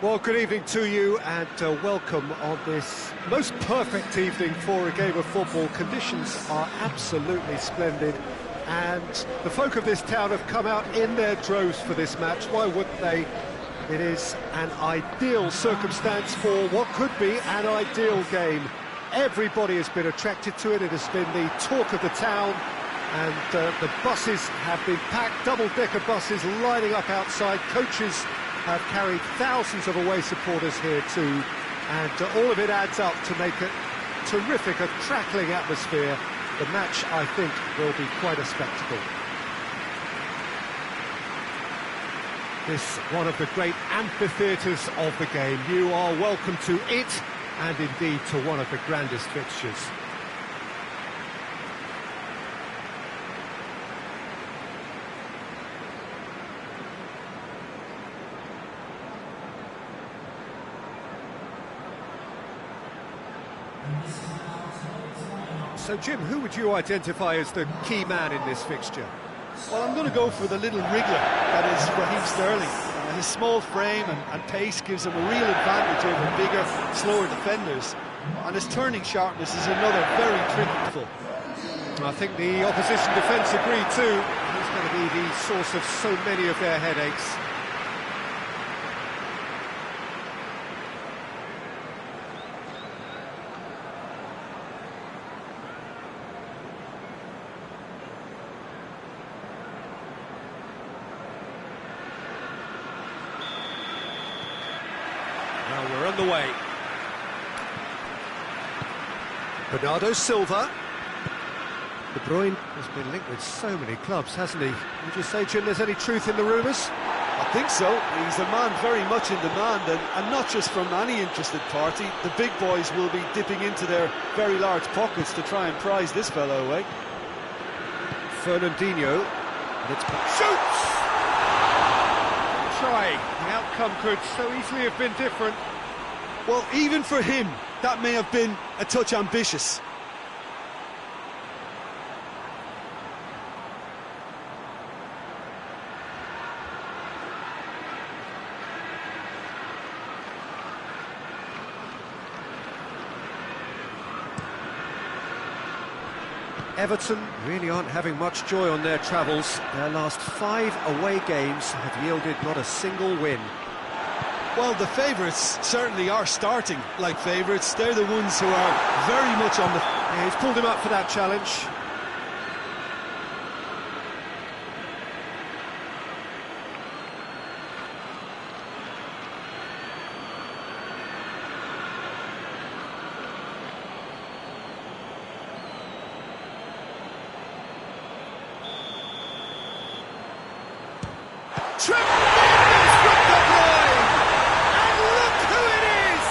Well, good evening to you and welcome on this most perfect evening for a game of football. Conditions are absolutely splendid and the folk of this town have come out in their droves for this match. Why wouldn't they? It is an ideal circumstance for what could be an ideal game. Everybody has been attracted to it. It has been the talk of the town and the buses have been packed, double-decker buses lining up outside. Coaches have carried thousands of away supporters here too, and all of it adds up to make it terrific, a crackling atmosphere. The match, I think, will be quite a spectacle. This one of the great amphitheatres of the game. You are welcome to it, and indeed to one of the grandest fixtures. So, Jim, who would you identify as the key man in this fixture? Well, I'm going to go for the little wriggler, that is Raheem Sterling. His small frame and pace gives him a real advantage over bigger, slower defenders. And his turning sharpness is another very tricky foot. I think the opposition defence agree too. He's going to be the source of so many of their headaches. We're on the way. Bernardo Silva. De Bruyne has been linked with so many clubs, hasn't he? Would you say, Jim, there's any truth in the rumours? I think so. He's a man very much in demand, and not just from any interested party. The big boys will be dipping into their very large pockets to try and prize this fellow away. Fernandinho. And it's shoots! Try. The outcome could so easily have been different. Well, even for him, that may have been a touch ambitious. Everton really aren't having much joy on their travels. Their last 5 away games have yielded not a single win. Well, the favourites certainly are starting like favourites. They're the ones who are very much on the... Yeah, he's pulled him up for that challenge. Tremendous from De Bruyne! And look who it is!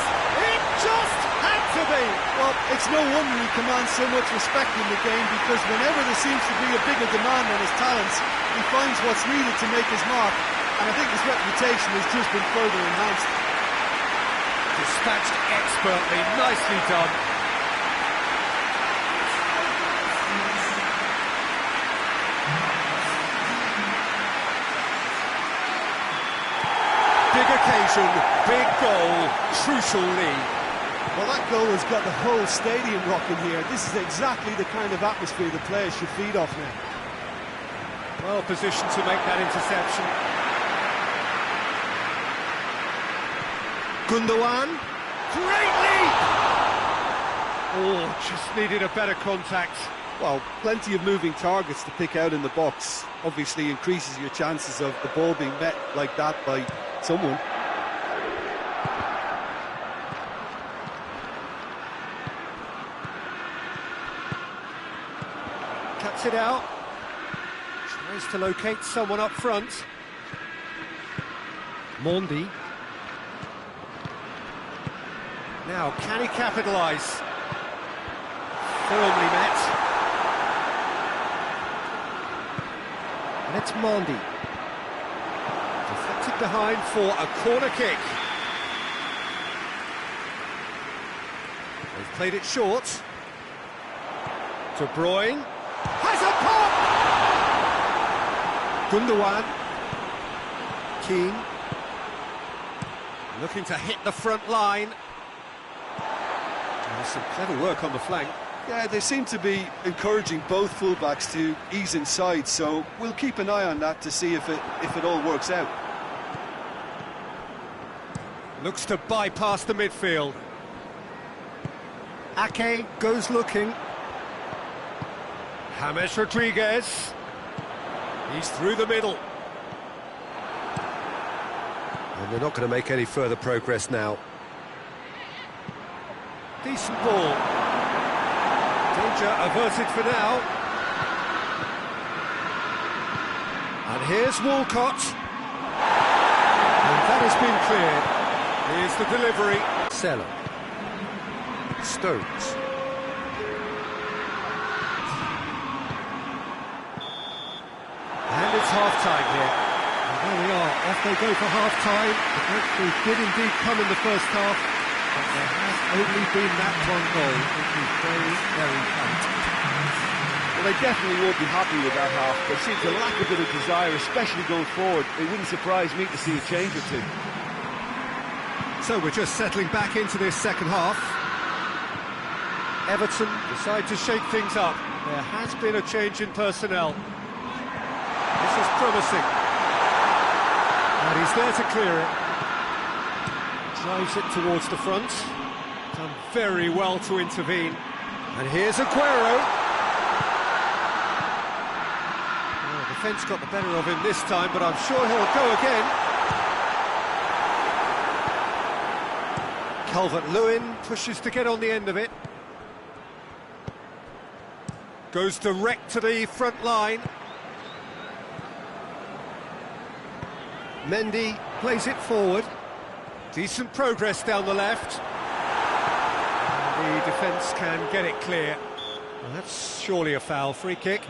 It just had to be! Well, it's no wonder he commands so much respect in the game, because whenever there seems to be a bigger demand on his talents, he finds what's needed to make his mark, and I think his reputation has just been further enhanced. Dispatched expertly, nicely done. Big occasion, big goal, crucial lead. Well, that goal has got the whole stadium rocking here. This is exactly the kind of atmosphere the players should feed off now. Well positioned to make that interception. Gundogan. Great leap! Oh, just needed a better contact. Well, plenty of moving targets to pick out in the box. Obviously increases your chances of the ball being met like that by someone. Cuts it out. Tries to locate someone up front. Mondi. Now, can he capitalise? Firmly met. And it's Mondi. Deflected behind for a corner kick. They've played it short. De Bruyne has a pop! Gundogan. Keane. Looking to hit the front line. Some clever work on the flank. Yeah, they seem to be encouraging both fullbacks to ease inside, so we'll keep an eye on that to see if it all works out. Looks to bypass the midfield. Ake goes looking. James Rodriguez. He's through the middle. And they're not going to make any further progress now. Decent ball. Danger averted for now. And here's Walcott. And that has been cleared. Here's the delivery. Seller. Stones. And it's half-time here. And there we are, off they go for half-time. The breakthrough did indeed come in the first half, but there has only been that one goal, which is very, very tight. Well, they definitely won't be happy with that half. There seems to lack a bit of desire, especially going forward. It wouldn't surprise me to see a change or two. So we're just settling back into this second half. Everton decide to shake things up. There has been a change in personnel. This is promising. And he's there to clear it. Drives it towards the front. Done very well to intervene. And here's Aguero. Oh, defence got the better of him this time, but I'm sure he'll go again. Calvert-Lewin pushes to get on the end of it. Goes direct to the front line. Mendy plays it forward. Decent progress down the left. And the defence can get it clear. Well, that's surely a foul. Free kick.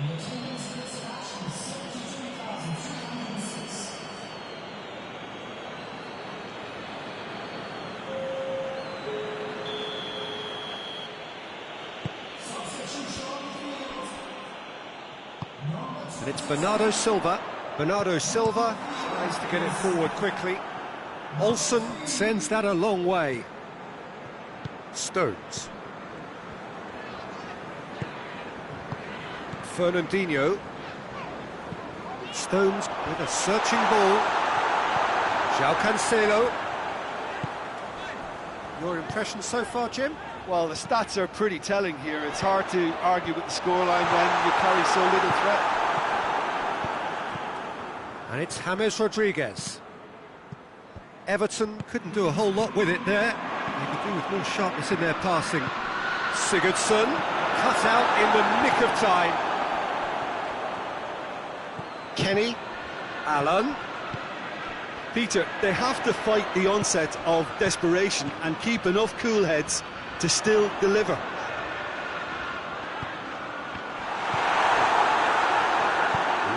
And it's Bernardo Silva. Bernardo Silva tries to get it forward quickly. Olsen sends that a long way. Stones. Fernandinho. Stones with a searching ball. João Cancelo. Your impressions so far, Jim? Well, the stats are pretty telling here. It's hard to argue with the scoreline when you carry so little threat. And it's James Rodriguez. Everton couldn't do a whole lot with it there. They could do with more sharpness in their passing. Sigurdsson cut out in the nick of time. Kenny. Allen. Peter, they have to fight the onset of desperation and keep enough cool heads to still deliver.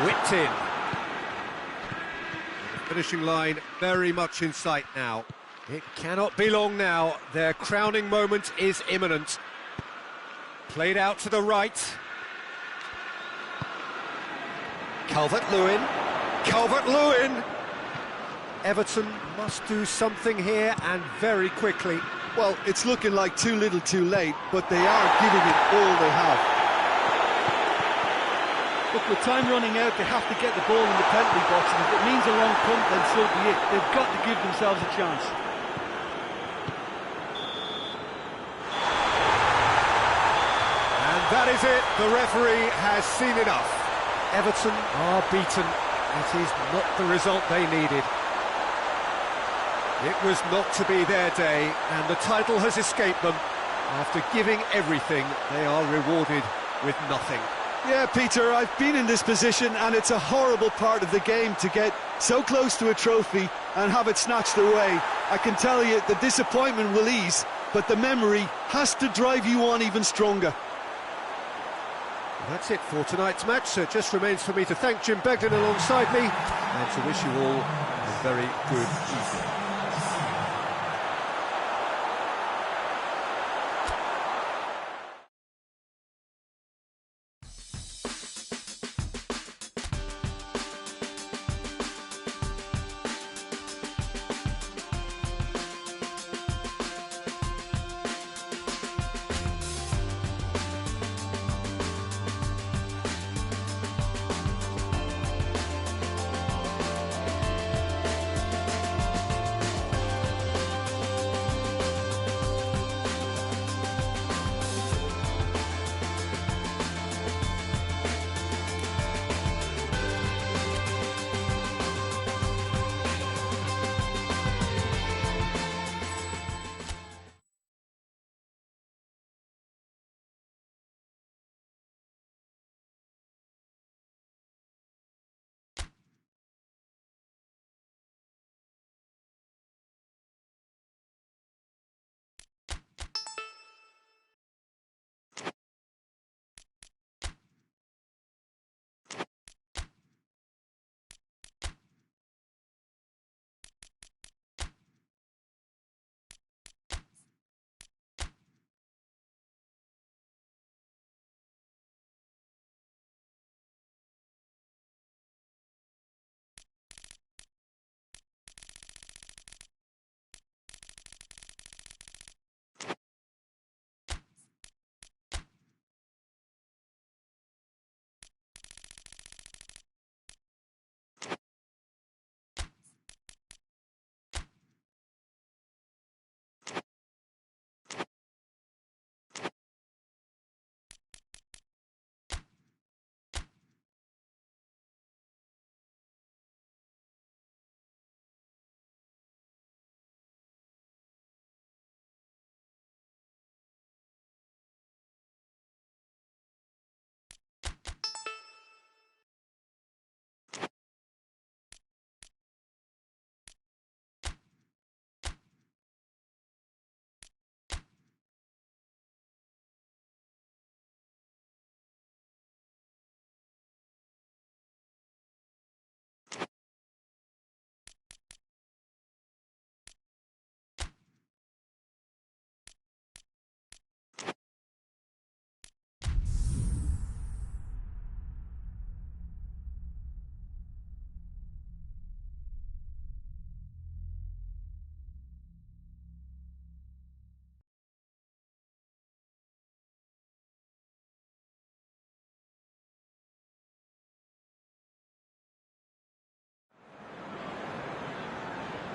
Whipped in. Finishing line very much in sight now. It cannot be long now. Their crowning moment is imminent. Played out to the right. Calvert-Lewin. Calvert-Lewin! Everton must do something here, and very quickly. Well, it's looking like too little too late, but they are giving it all they have. Look, with time running out, they have to get the ball in the penalty box, and if it means a long punt, then so be it. They've got to give themselves a chance. And that is it. The referee has seen enough. Everton are beaten. It is not the result they needed. It was not to be their day, and the title has escaped them. After giving everything, they are rewarded with nothing. Yeah, Peter, I've been in this position, and it's a horrible part of the game to get so close to a trophy and have it snatched away. I can tell you the disappointment will ease, but the memory has to drive you on even stronger. That's it for tonight's match, so it just remains for me to thank Jim Begden alongside me and to wish you all a very good evening.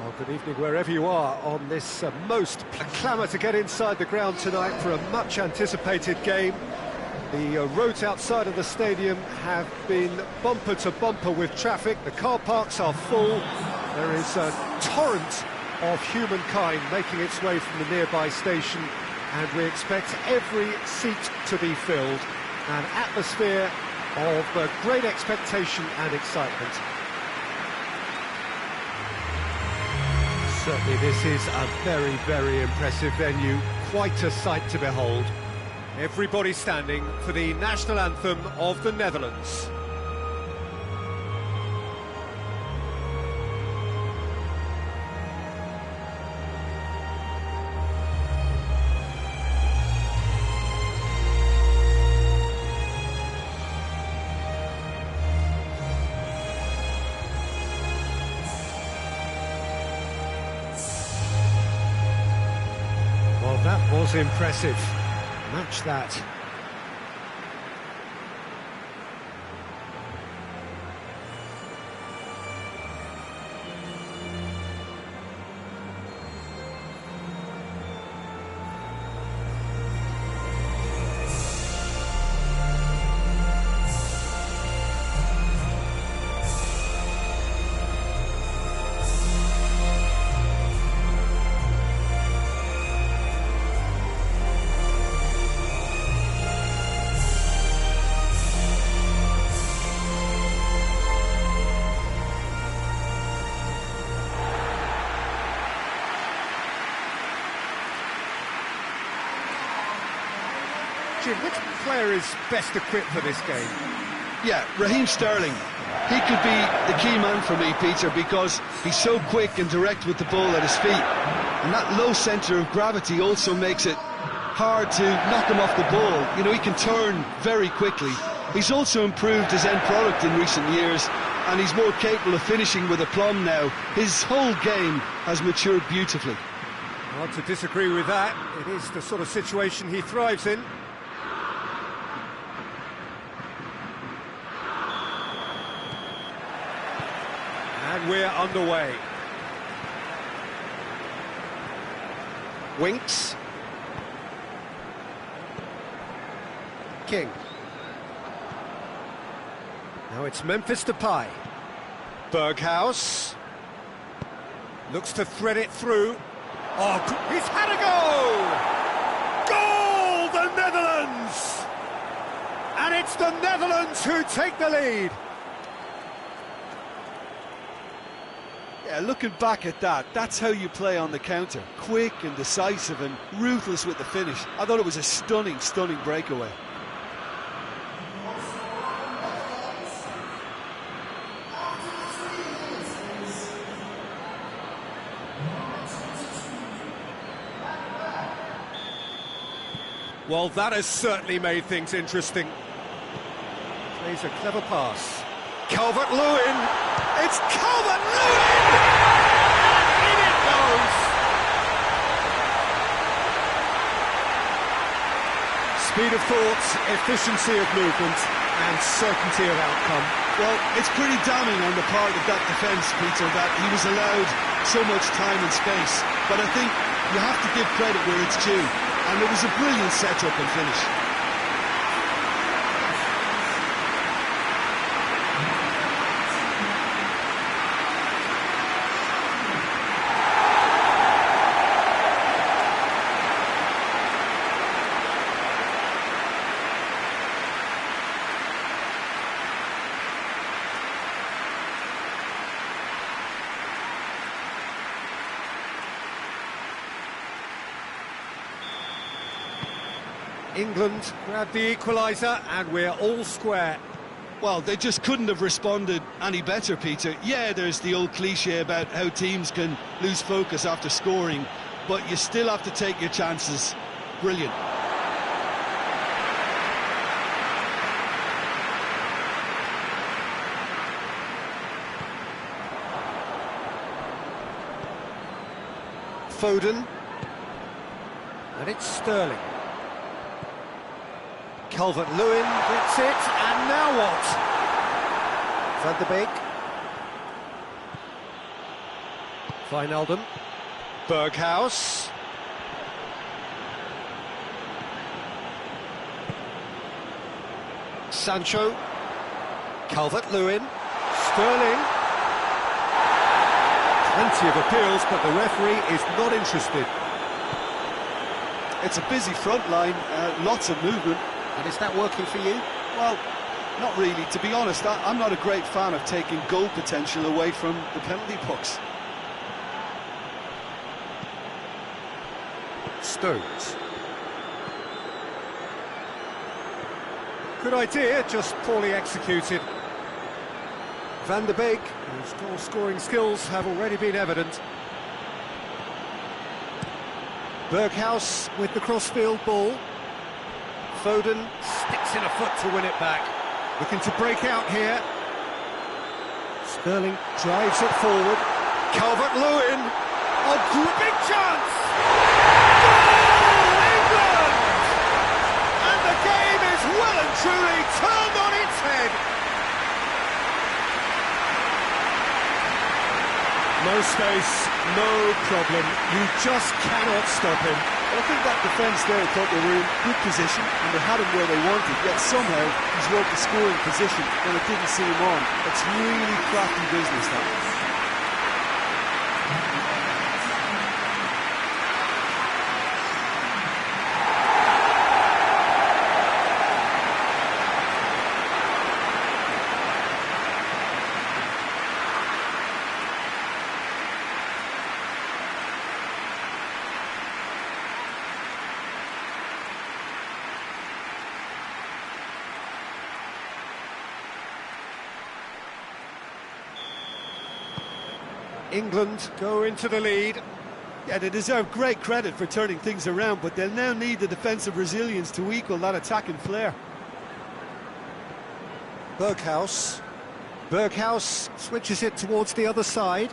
Well, good evening wherever you are on this most clamour to get inside the ground tonight for a much-anticipated game. The roads outside of the stadium have been bumper to bumper with traffic. The car parks are full. There is a torrent of humankind making its way from the nearby station, and we expect every seat to be filled. An atmosphere of great expectation and excitement. Certainly this is a very, very impressive venue, quite a sight to behold. Everybody standing for the national anthem of the Netherlands. Well, that was impressive. Match that. Which player is best equipped for this game? Yeah, Raheem Sterling. He could be the key man for me, Peter, because he's so quick and direct with the ball at his feet. And that low centre of gravity also makes it hard to knock him off the ball. You know, he can turn very quickly. He's also improved his end product in recent years, and he's more capable of finishing with aplomb now. His whole game has matured beautifully. Hard to disagree with that. It is the sort of situation he thrives in. And we're underway. Winks. King. Now it's Memphis Depay. Berghaus. Looks to thread it through. Oh, he's had a goal! Goal, the Netherlands! And it's the Netherlands who take the lead. Yeah, looking back at that, that's how you play on the counter. Quick and decisive and ruthless with the finish. I thought it was a stunning, stunning breakaway. Well, that has certainly made things interesting. Plays a clever pass. Calvert-Lewin! It's Calvert-Lewin! In it goes! Speed of thought, efficiency of movement, and certainty of outcome. Well, it's pretty damning on the part of that defence, Peter, that he was allowed so much time and space. But I think you have to give credit where it's due, and it was a brilliant set-up and finish. England grabbed the equaliser, and we're all square. Well, they just couldn't have responded any better, Peter. Yeah, there's the old cliche about how teams can lose focus after scoring, but you still have to take your chances. Brilliant. Foden. And it's Sterling. Calvert-Lewin gets it, and now what? Van de Beek. Wijnaldum. Berghuis. Sancho. Calvert-Lewin. Sterling. Plenty of appeals, but the referee is not interested. It's a busy front line, lots of movement. And is that working for you? Well, not really. To be honest, I'm not a great fan of taking goal potential away from the penalty box. Stones. Good idea, just poorly executed. Van der Beek, whose goal-scoring skills have already been evident. Berghuis with the crossfield ball. Foden sticks in a foot to win it back. Looking to break out here. Sterling drives it forward. Calvert-Lewin. Oh, big chance! Goal, England! And the game is well and truly turned on its head. No space, no problem. You just cannot stop him. I think that defence there thought they were in good position and they had him where they wanted, yet somehow he's worked the scoring position when it didn't see him on. It's really crafty business, that. England go into the lead. Yeah, they deserve great credit for turning things around, but they'll now need the defensive resilience to equal that attacking flair. Berghuis. Berghuis switches it towards the other side.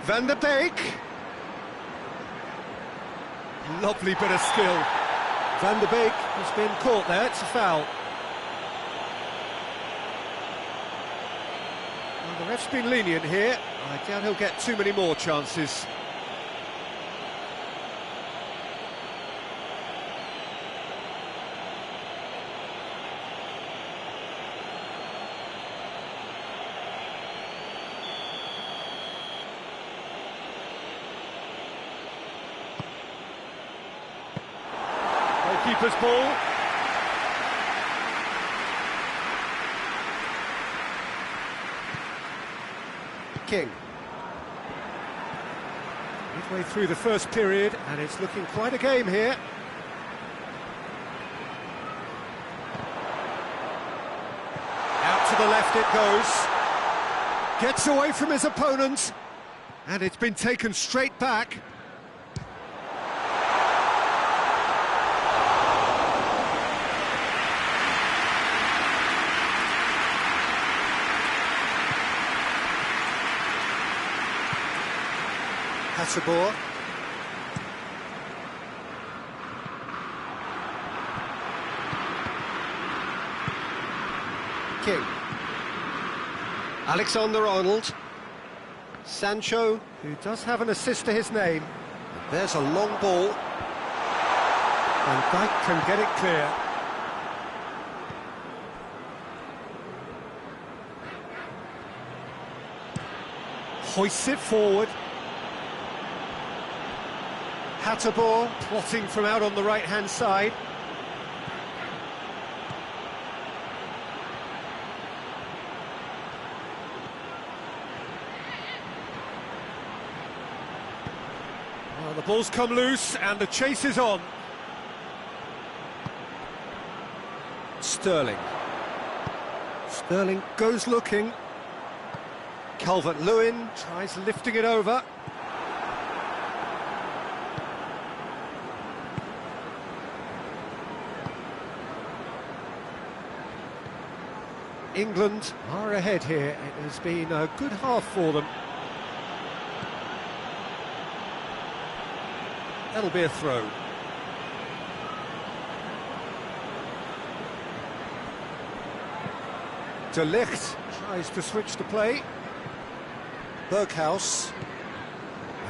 Van der Beek. Lovely bit of skill. Van der Beek has been caught there, it's a foul. Well, the ref's been lenient here. I doubt he'll get too many more chances. Keeper's ball. King. Midway through the first period, and it's looking quite a game here. Out to the left it goes. Gets away from his opponent, and it's been taken straight back. Hasselborg. King. Alexander-Arnold. Sancho, who does have an assist to his name. There's a long ball. And Dijk can get it clear. Hoists it forward. Hatterborn plotting from out on the right-hand side. Well, the ball's come loose and the chase is on. Sterling. Sterling goes looking. Calvert-Lewin tries lifting it over. England are ahead here. It has been a good half for them. That'll be a throw. De Ligt tries to switch the play. Berghaus.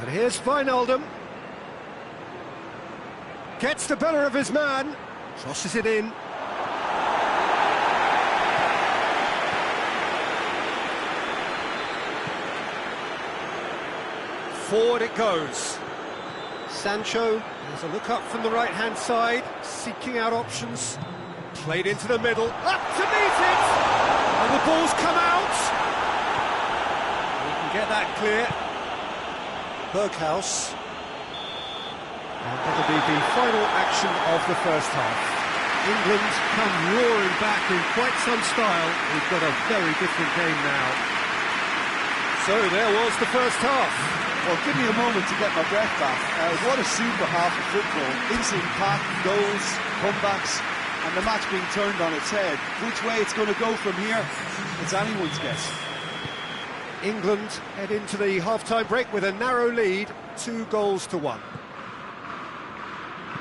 And here's Wijnaldum. Gets the better of his man. Crosses it in. Forward it goes. Sancho, there's a look up from the right-hand side, seeking out options. Played into the middle, up to meet it! And the ball's come out! We can get that clear. Berghaus. And that'll be the final action of the first half. England come roaring back in quite some style. We've got a very different game now. So there was the first half. Well, give me a moment to get my breath back. What a super half of football. Instant pack, goals, comebacks, and the match being turned on its head. Which way it's going to go from here, it's anyone's guess. England head into the half-time break with a narrow lead, 2-1.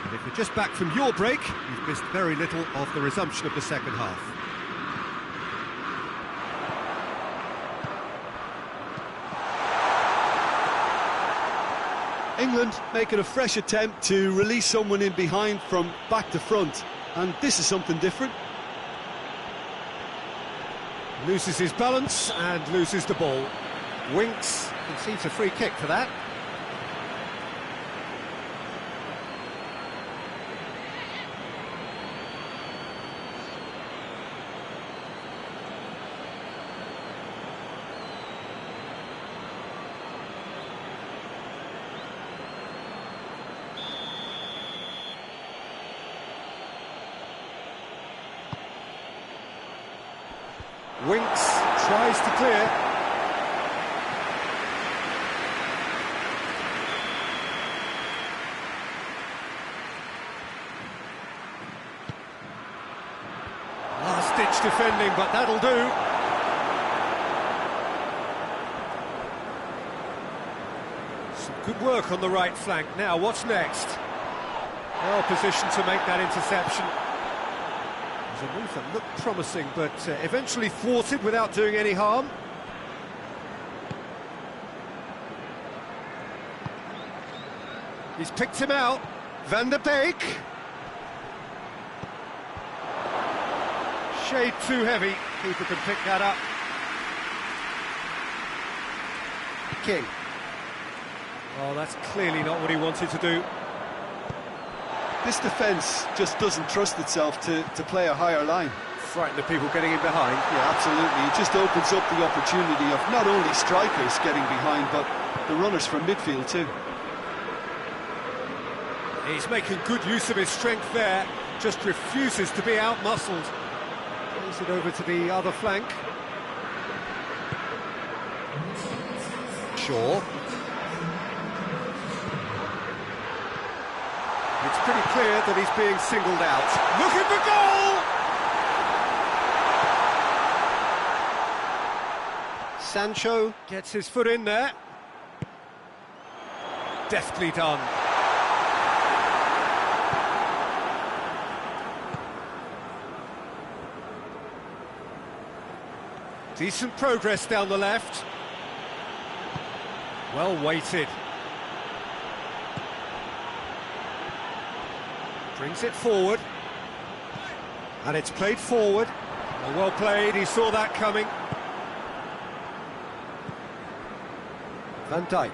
And if you're just back from your break, you've missed very little of the resumption of the second half. England making a fresh attempt to release someone in behind from back to front, and this is something different. Loses his balance and loses the ball. Winks concedes a free kick for that. Winks tries to clear. Last-ditch defending, but that'll do. Some good work on the right flank. Now, what's next? Well positioned to make that interception. A move that looked promising, but eventually thwarted without doing any harm. He's picked him out. Van der Beek. Shade too heavy. Keeper can pick that up. King. Oh, that's clearly not what he wanted to do. This defence just doesn't trust itself to play a higher line. Frighten the people getting in behind. Yeah, absolutely. It just opens up the opportunity of not only strikers getting behind, but the runners from midfield too. He's making good use of his strength there, just refuses to be out-muscled. Plays it over to the other flank. Shaw. It's pretty clear that he's being singled out. Looking for goal! Sancho gets his foot in there. Deftly done. Decent progress down the left. Well weighted. Brings it forward. And it's played forward. Well played, he saw that coming. Van Dijk.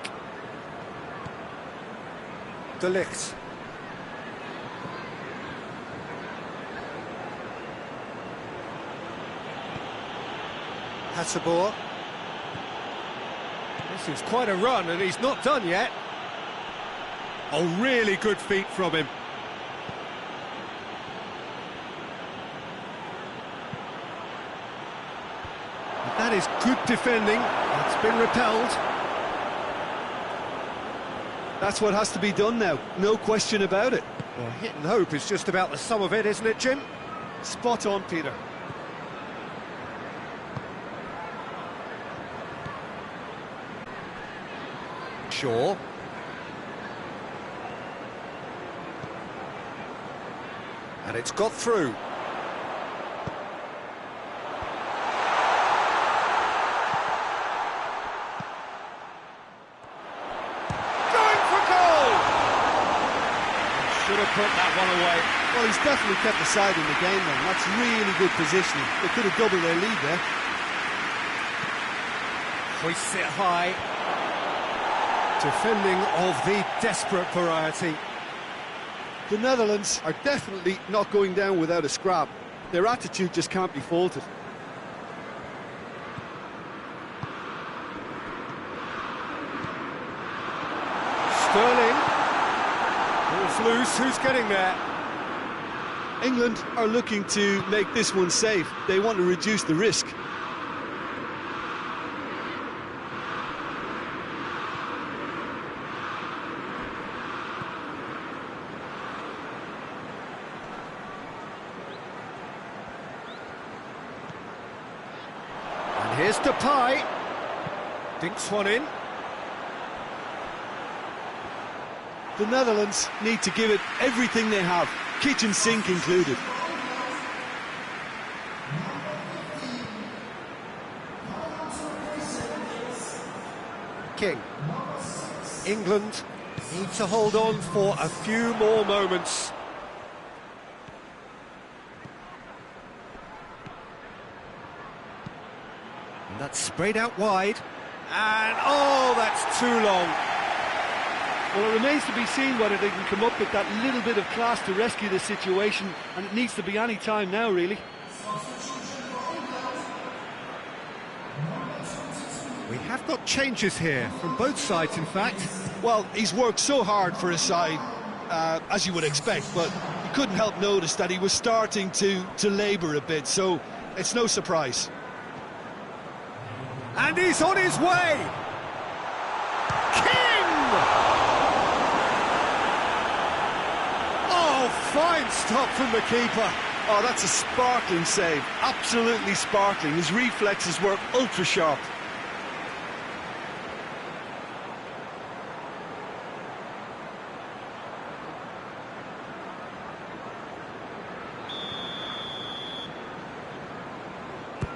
De Ligt. Hasselboer. This is quite a run, and he's not done yet. Oh, really good feet from him. That is good defending. It's been repelled. That's what has to be done now, no question about it. Well, hit and hope is just about the sum of it, isn't it, Jim? Spot on, Peter. Shaw. And it's got through. put that one away. Well, he's definitely kept the side in the game then. That's really good positioning. They could have doubled their lead there. Hoists it high. Defending of the desperate variety. The Netherlands are definitely not going down without a scrap. Their attitude just can't be faulted. Sterling. Ball's loose, who's getting there? England are looking to make this one safe. They want to reduce the risk. And here's Depay. Dinks one in. The Netherlands need to give it everything they have, kitchen sink included. King. England need to hold on for a few more moments. And that's sprayed out wide. And, oh, that's too long. Well, it remains to be seen whether they can come up with that little bit of class to rescue the situation, and it needs to be any time now, really. We have got changes here, from both sides, in fact. Well, he's worked so hard for his side, as you would expect, but you couldn't help notice that he was starting to labour a bit, so it's no surprise. And he's on his way! Fine stop from the keeper. Oh, that's a sparkling save. Absolutely sparkling. His reflexes were ultra sharp.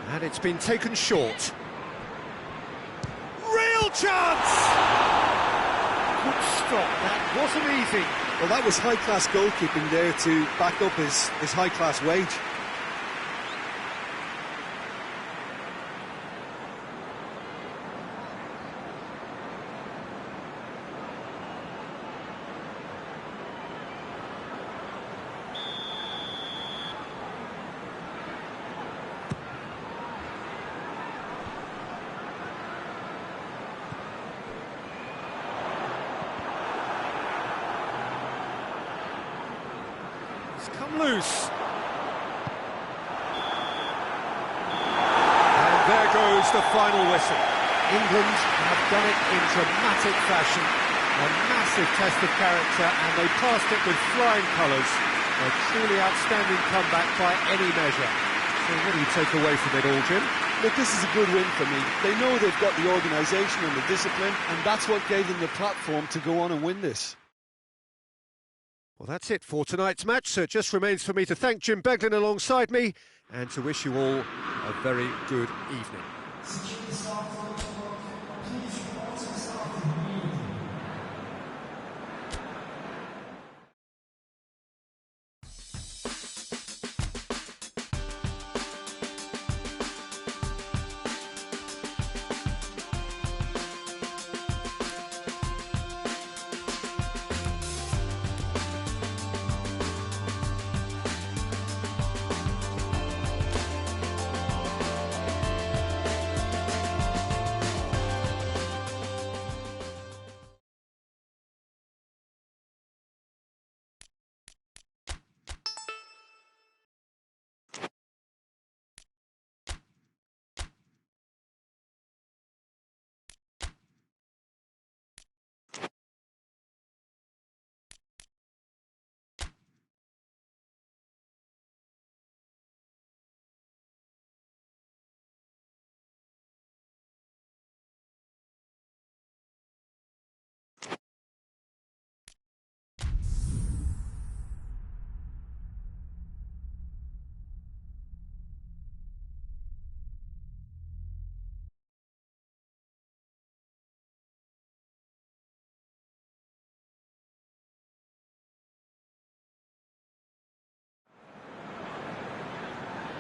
And it's been taken short. Real chance! Good stop. That wasn't easy. Well, that was high-class goalkeeping there to back up his high-class wage. Come loose. And there goes the final whistle. England have done it in dramatic fashion. A massive test of character, and they passed it with flying colours. A truly outstanding comeback by any measure. So what do you take away from it all, Jim? Look, this is a good win for me. They know they've got the organisation and the discipline, and that's what gave them the platform to go on and win this. Well, that's it for tonight's match, so it just remains for me to thank Jim Beglin alongside me and to wish you all a very good evening.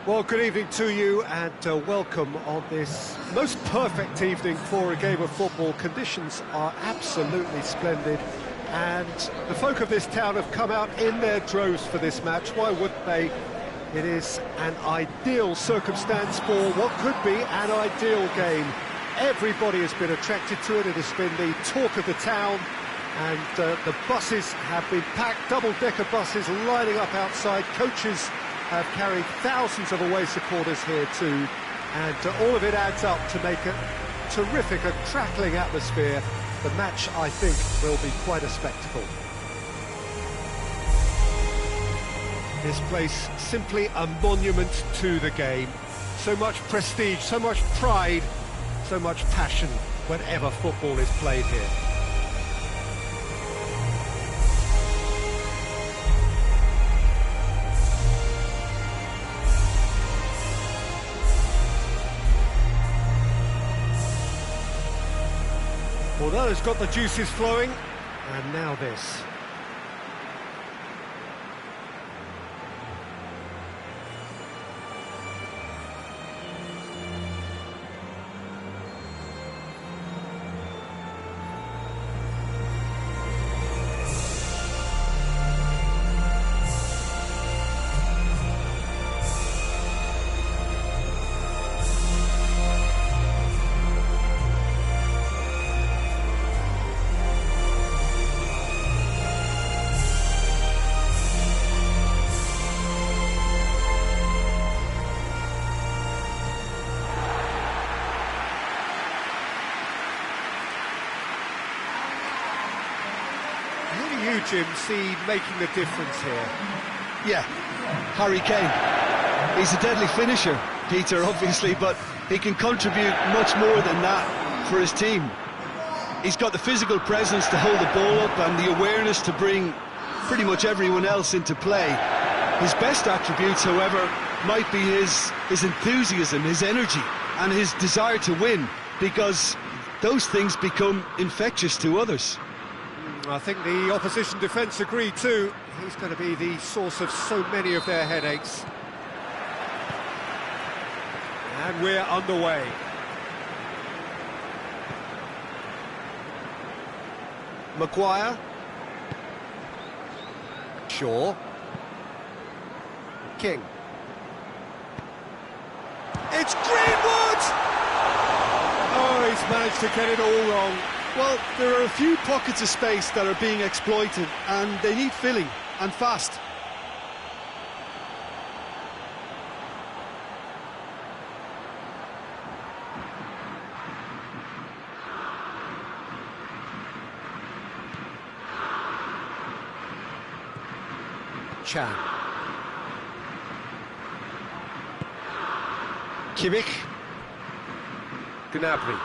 Well, good evening to you and welcome on this most perfect evening for a game of football. Conditions are absolutely splendid and the folk of this town have come out in their droves for this match. Why wouldn't they? It is an ideal circumstance for what could be an ideal game. Everybody has been attracted to it. It has been the talk of the town and the buses have been packed, double-decker buses lining up outside. Coaches have carried thousands of away supporters here too, and all of it adds up to make a terrific, a crackling atmosphere. The match, I think, will be quite a spectacle. This place, simply a monument to the game. So much prestige, so much pride, so much passion whenever football is played here. Well, that has got the juices flowing, and now this. You, Jim, see making the difference here? Yeah, Harry Kane. He's a deadly finisher, Peter, obviously, but he can contribute much more than that for his team. He's got the physical presence to hold the ball up and the awareness to bring pretty much everyone else into play. His best attributes, however, might be his enthusiasm, his energy, and his desire to win, because those things become infectious to others. I think the opposition defence agree too. He's going to be the source of so many of their headaches. And we're underway. Maguire. Shaw. King. It's Greenwood! Oh, he's managed to get it all wrong. Well, there are a few pockets of space that are being exploited, and they need filling, and fast. Chan. Kimmich. Gnabry.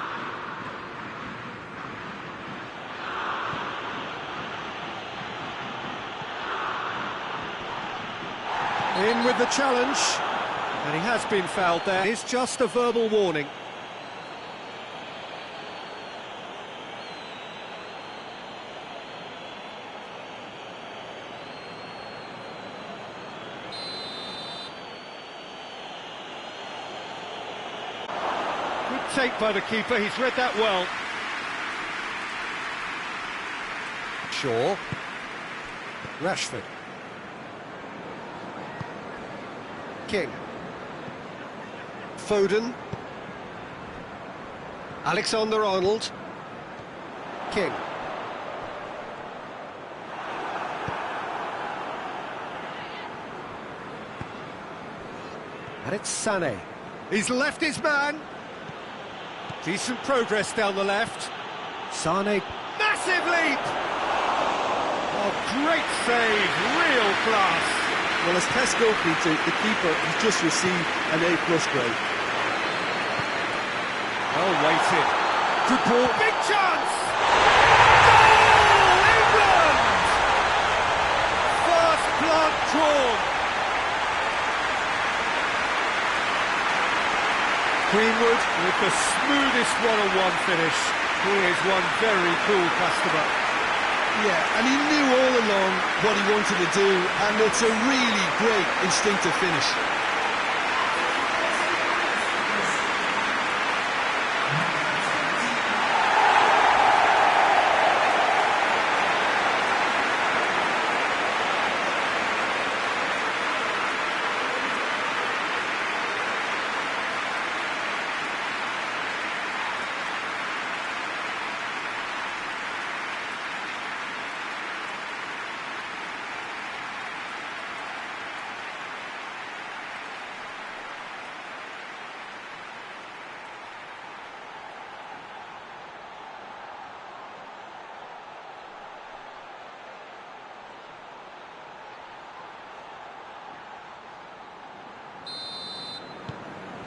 In with the challenge, and he has been fouled there. It's just a verbal warning. Good take by the keeper, he's read that well. Shaw. Rashford. King. Foden. Alexander-Arnold. King. And it's Sané. He's left his man. Decent progress down the left. Sané. Massive leap! Oh, great save, real class. Well, as tests go, Peter, the keeper has just received an A+ grade. Oh, waited. Good ball. Big chance! Goal! England! First blood drawn. Greenwood with the smoothest one-on-one finish. He is one very cool customer. Yeah, and he knew all along what he wanted to do, and it's a really great instinctive finish.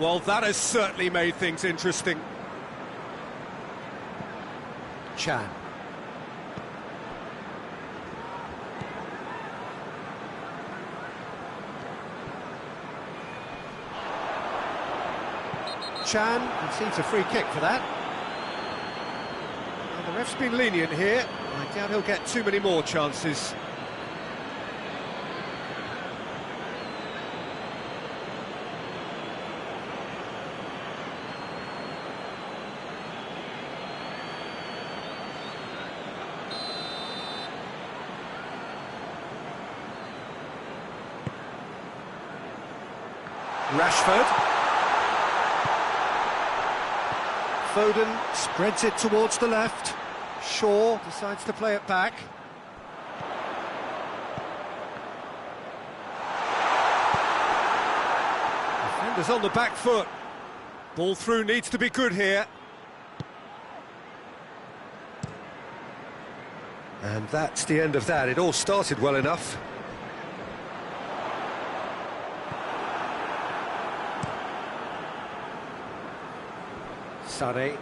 Well, that has certainly made things interesting. Chan. Chan receives a free kick for that. Well, the ref's been lenient here. I doubt he'll get too many more chances. Rashford. Foden spreads it towards the left. Shaw decides to play it back. Defenders on the back foot. Ball through needs to be good here. And that's the end of that. It all started well enough. Sané.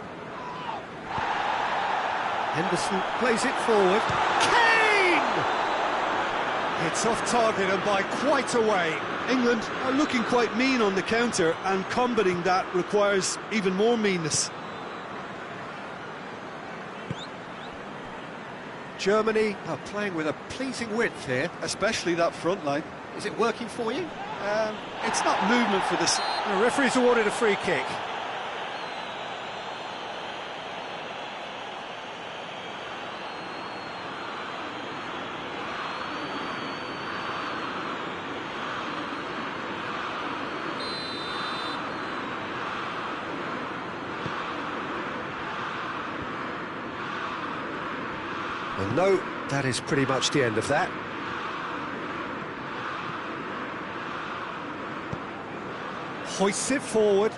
Henderson plays it forward. Kane! It's off target and by quite a way. England are looking quite mean on the counter, and combating that requires even more meanness. Germany are playing with a pleasing width here. Especially that front line. Is it working for you? It's not movement for this. The referee's awarded a free kick. And no, that is pretty much the end of that. Hoists it forward.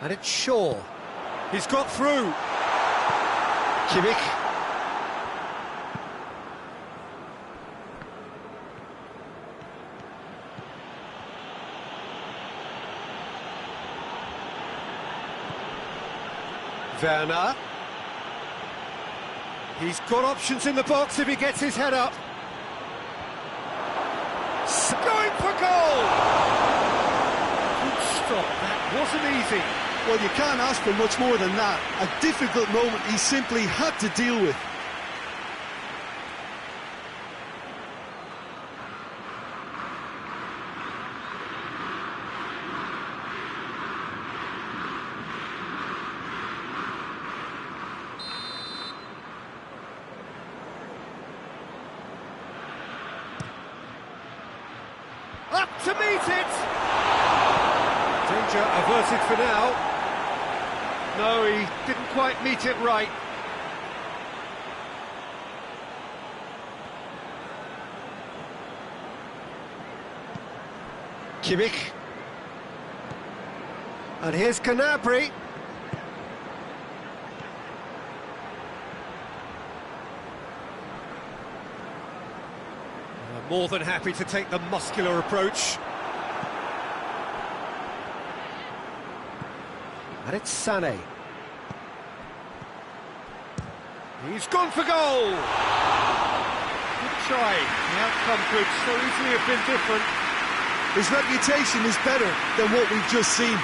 And it's Shaw. He's got through. Kimmich. Werner. He's got options in the box if he gets his head up. Going for goal! Good stop, that wasn't easy. Well, you can't ask for much more than that. A difficult moment he simply had to deal with. Up to meet it! Danger averted for now. No, he didn't quite meet it right. Kimmich. And here's Gnabry. More than happy to take the muscular approach. And it's Sané. He's gone for goal! Good try. The outcome could so easily have been different. His reputation is better than what we've just seen.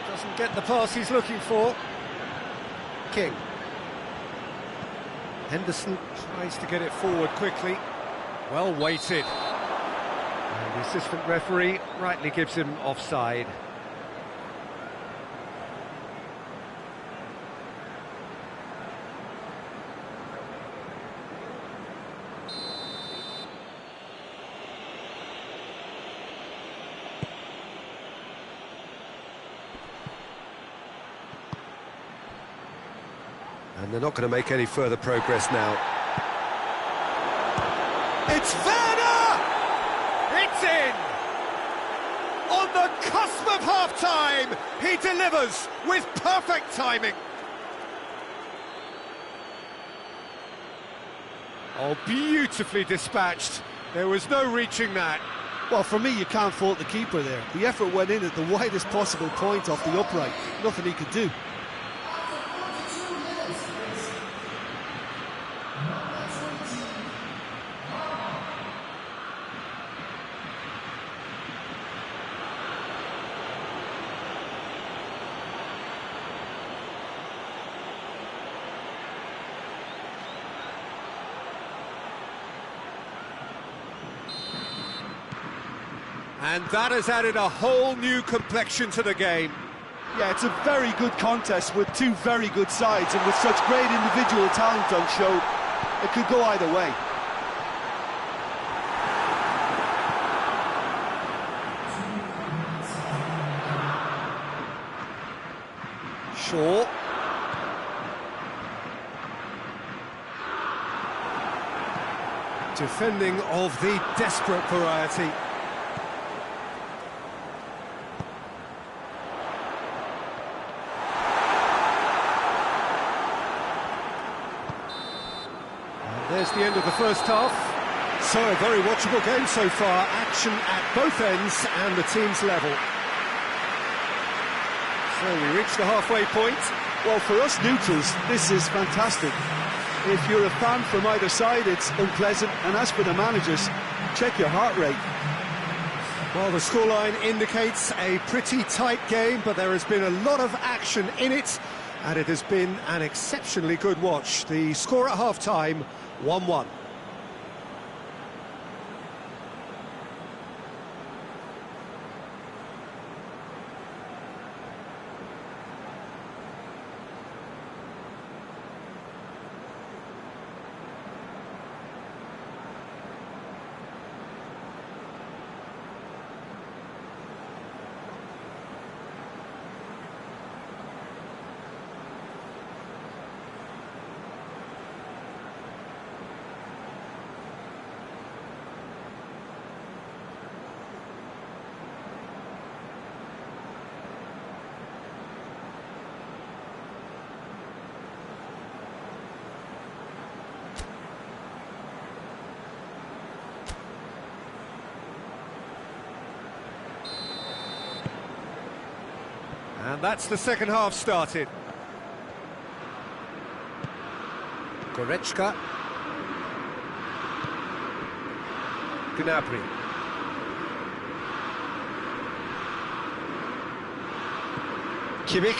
Doesn't get the pass he's looking for. King. Henderson tries to get it forward quickly. Well weighted. And the assistant referee rightly gives him offside. And they're not going to make any further progress now. It's Werner! It's in! On the cusp of half-time, he delivers with perfect timing. Oh, beautifully dispatched. There was no reaching that. Well, for me, you can't fault the keeper there. The effort went in at the widest possible point off the upright. Nothing he could do. And that has added a whole new complexion to the game. Yeah, it's a very good contest with two very good sides, and with such great individual talent on show, it could go either way. Shaw. Defending of the desperate variety. There's the end of the first half. So a very watchable game so far. Action at both ends and the team's level. So we reach the halfway point. Well, for us neutrals, this is fantastic. If you're a fan from either side, it's unpleasant. And as for the managers, check your heart rate. Well, the scoreline indicates a pretty tight game, but there has been a lot of action in it, and it has been an exceptionally good watch. The score at half-time, 1-1. And that's the second half started. Goretzka. Gnabry. Kimmich.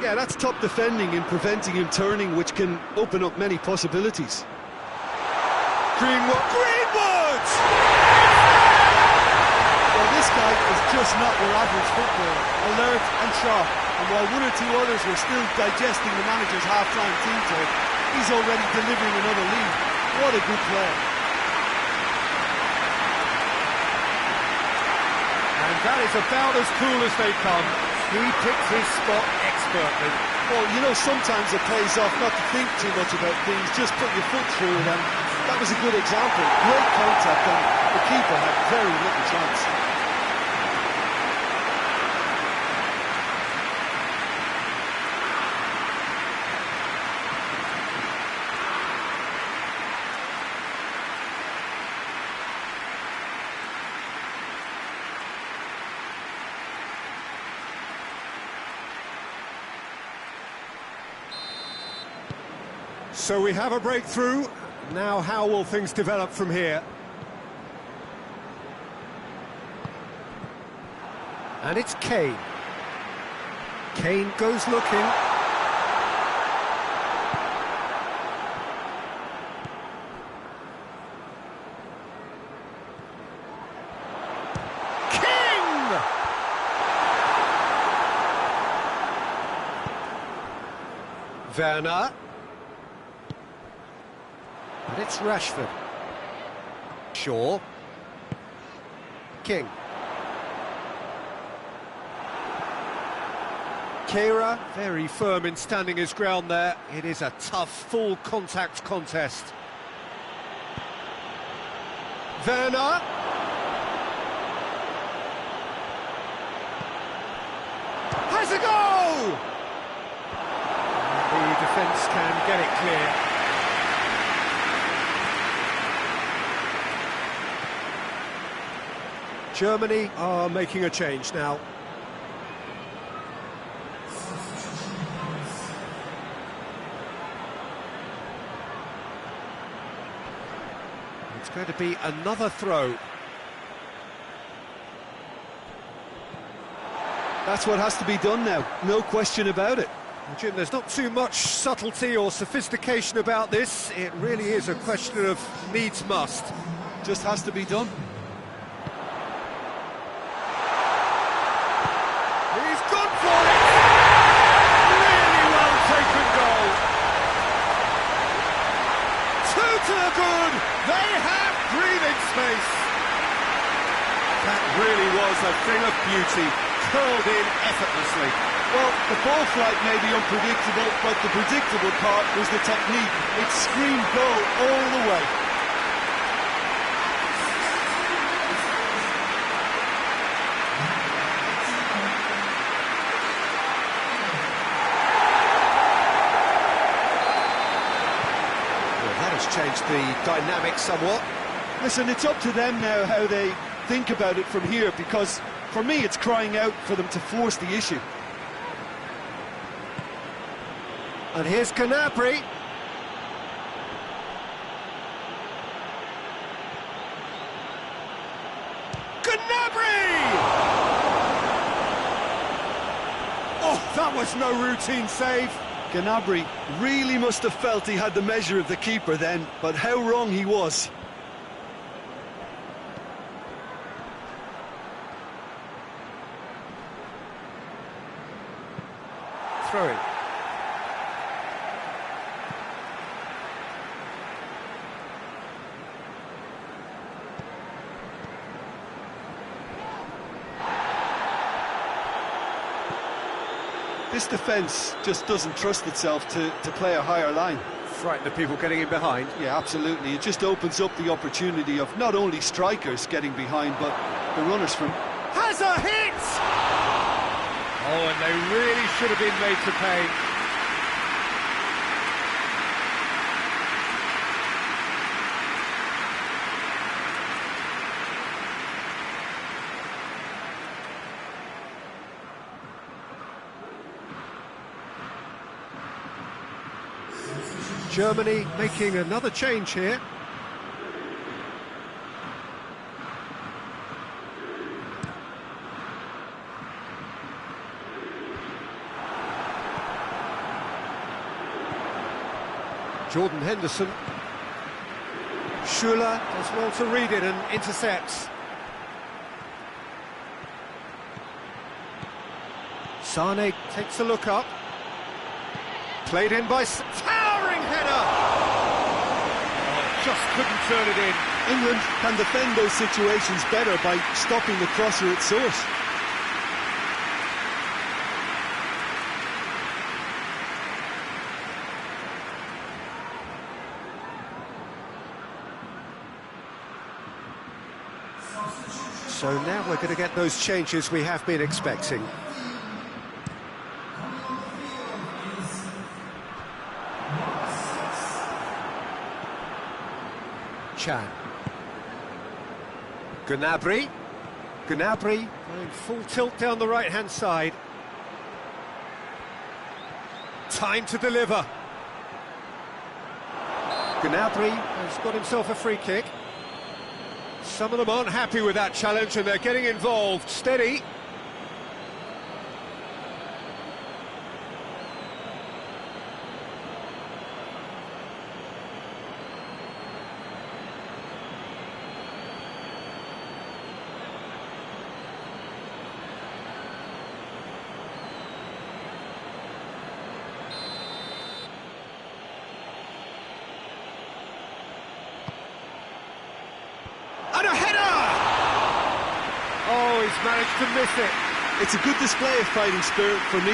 Yeah, that's top defending and preventing him turning, which can open up many possibilities. Greenwood! Well, this guy is just not your average footballer. Alert and sharp. And while one or two others were still digesting the manager's half-time team talk, he's already delivering another lead. What a good player. And that is about as cool as they come. He picked his spot expertly. Well, you know, sometimes it pays off not to think too much about things, just put your foot through it, and that was a good example. Great contact, and the keeper had very little chance. So we have a breakthrough. Now how will things develop from here? And it's Kane. Kane goes looking. King! Werner. And it's Rashford. Shaw. King. Kehrer, very firm in standing his ground there. It is a tough, full contact contest. Werner. Has a goal! The defence can get it clear. Germany are making a change now. It's going to be another throw. That's what has to be done now, no question about it. Well, Jim, there's not too much subtlety or sophistication about this. It really is a question of needs must. Just has to be done. He's gone for it! Really well taken goal. 2 to the good. They have breathing space. That really was a thing of beauty, curled in effortlessly. Well, the ball flight may be unpredictable, but the predictable part was the technique. It screamed goal all the way. Changed the dynamic somewhat. Listen, it's up to them now how they think about it from here, because for me it's crying out for them to force the issue. And here's Gnabry. Gnabry! Oh, that was no routine save. Gnabry really must have felt he had the measure of the keeper then, but how wrong he was. Throw it. This defence just doesn't trust itself to play a higher line. Frighten the people getting in behind. Yeah, absolutely. It just opens up the opportunity of not only strikers getting behind, but the runners from... Has a hit! Oh, and they really should have been made to pay. Germany making another change here. Jordan Henderson. Schuller does well to read it and intercepts. Sane takes a look up. Played in by... Towering header! Oh, just couldn't turn it in. England can defend those situations better by stopping the crosser at source. So now we're going to get those changes we have been expecting. Chan. Gnabry. Gnabry going full tilt down the right-hand side. Time to deliver. Gnabry has got himself a free kick. Some of them aren't happy with that challenge and they're getting involved. Steady. And a header! Oh, he's managed to miss it. It's a good display of fighting spirit for me.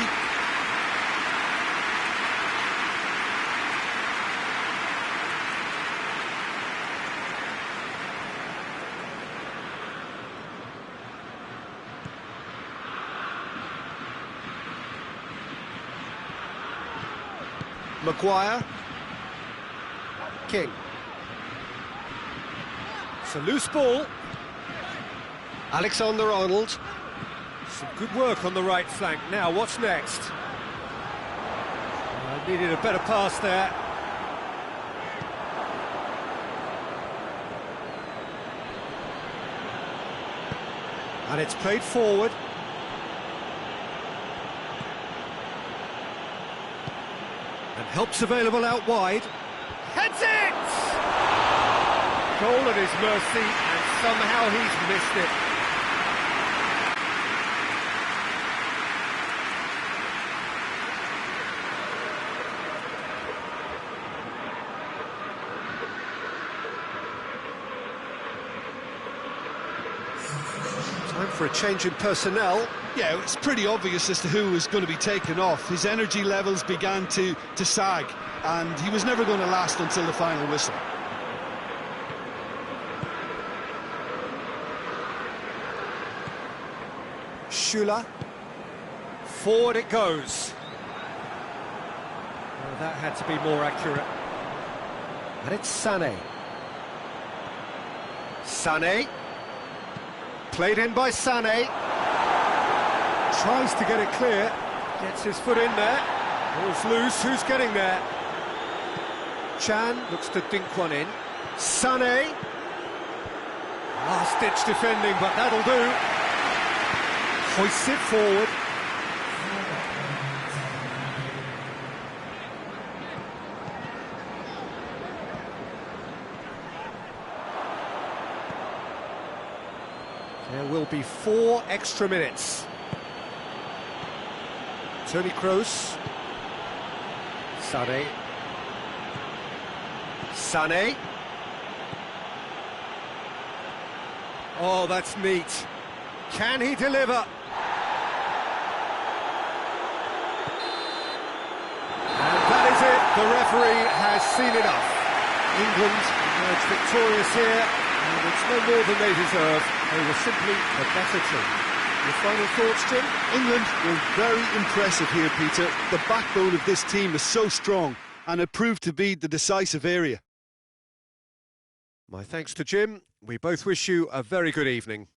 Maguire. King. It's a loose ball. Alexander-Arnold. Some good work on the right flank. Now, what's next? Needed a better pass there. And it's played forward. And help's available out wide. Heads it! Goal at his mercy, and somehow he's missed it. Time for a change in personnel. Yeah, it's pretty obvious as to who was going to be taken off. His energy levels began to sag, and he was never going to last until the final whistle. Schüller. Forward it goes. Well, that had to be more accurate. And it's Sané. Sané. Played in by Sané. Tries to get it clear. Gets his foot in there. Ball's loose. Who's getting there? Chan looks to dink one in. Sané. Last-ditch defending, but that'll do. Hoists it forward. There will be 4 extra minutes. Toni Kroos. Sané. Sané. Oh, that's neat. Can he deliver? And that is it. The referee has seen enough. England emerged victorious here, and it's no more than they deserve. They were simply the better team. Your final thoughts, Jim? England were very impressive here, Peter. The backbone of this team is so strong, and it proved to be the decisive area. My thanks to Jim. We both wish you a very good evening.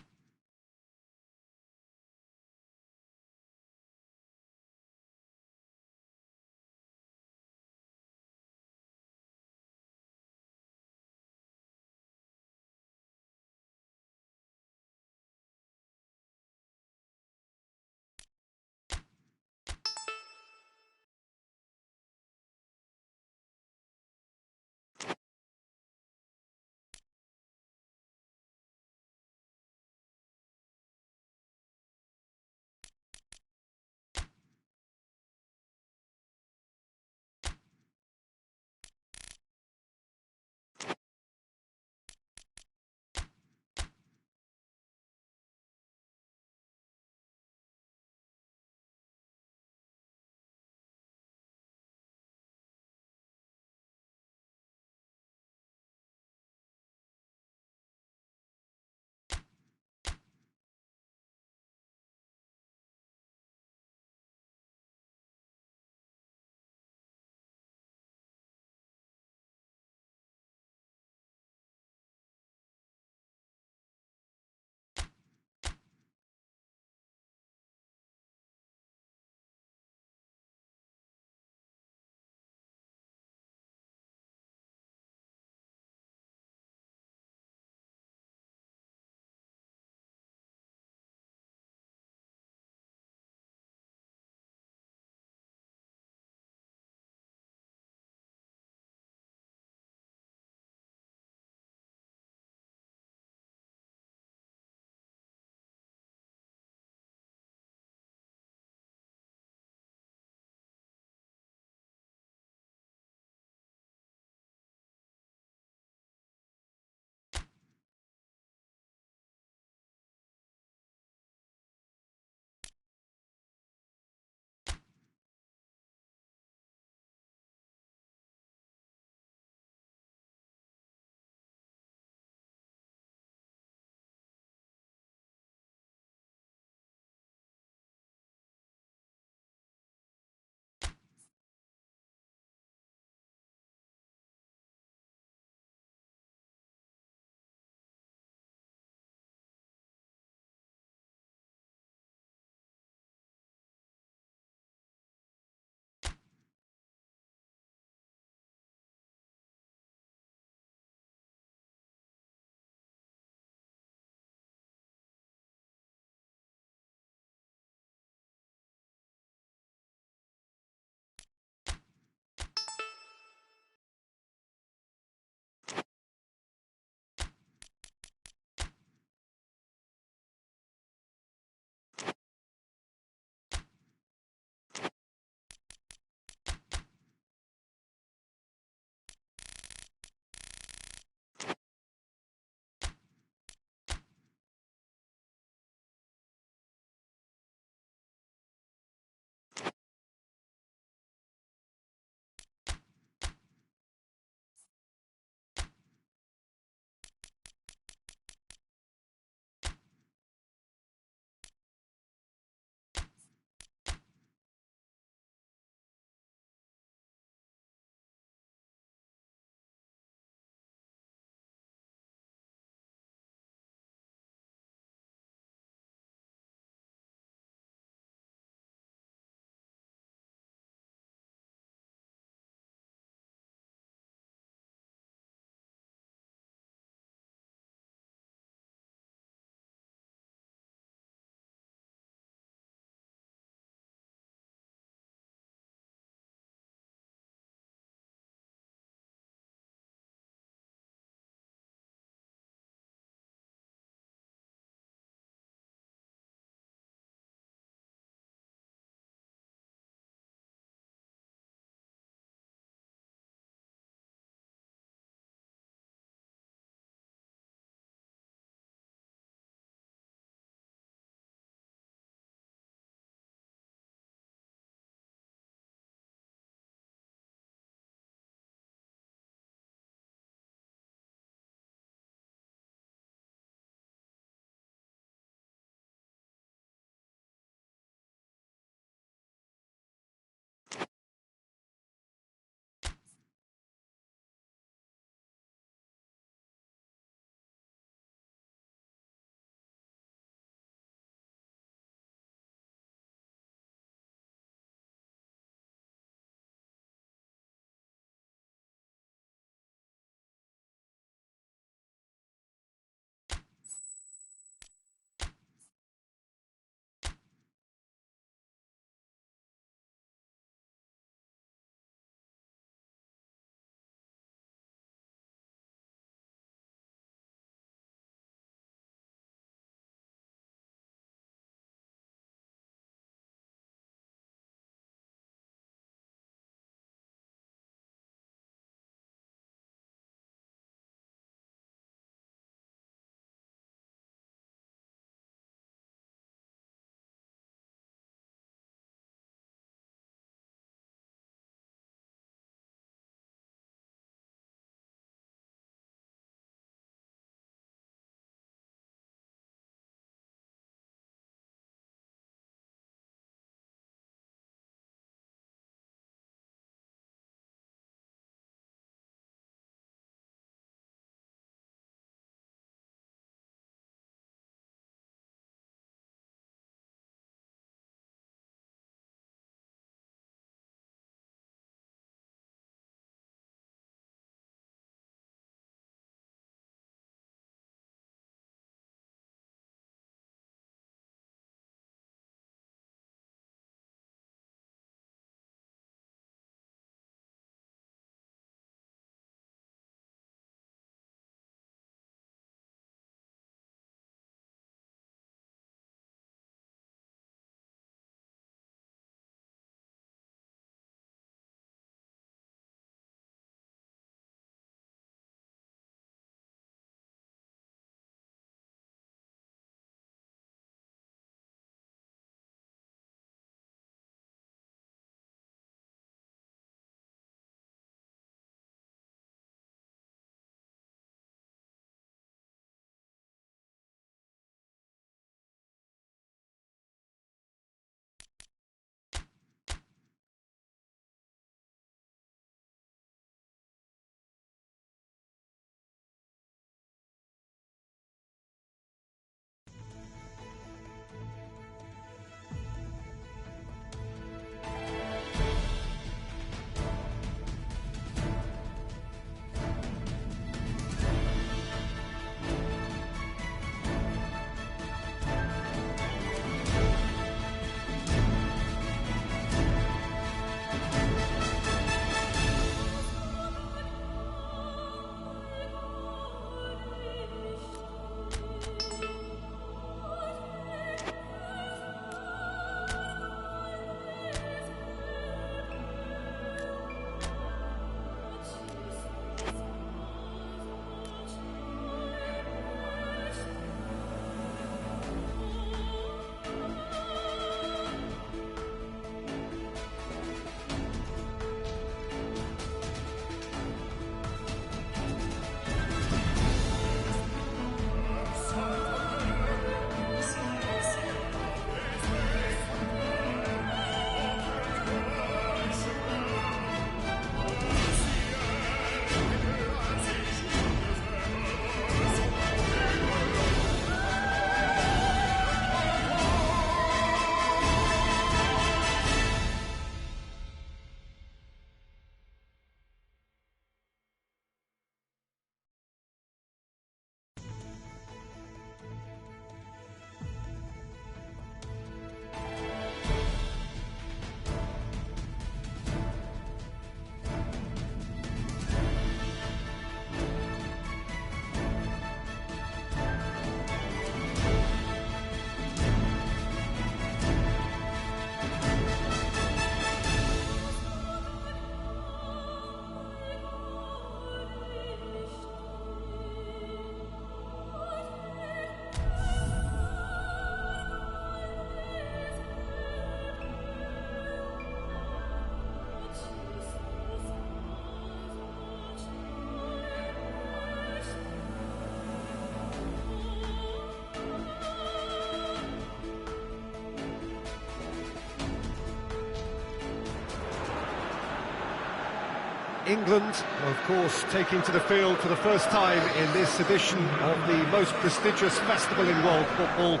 England, of course, taking to the field for the first time in this edition of the most prestigious festival in world football.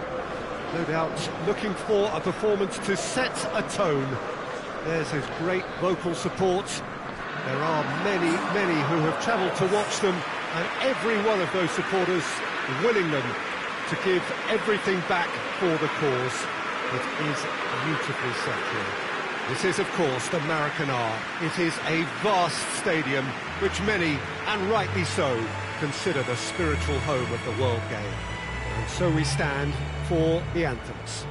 No doubt looking for a performance to set a tone. There's his great vocal support. There are many, many who have travelled to watch them, and every one of those supporters willing them to give everything back for the cause. It is beautifully set here. This is, of course, the Maracanã. It is a vast stadium, which many, and rightly so, consider the spiritual home of the world game. And so we stand for the anthems.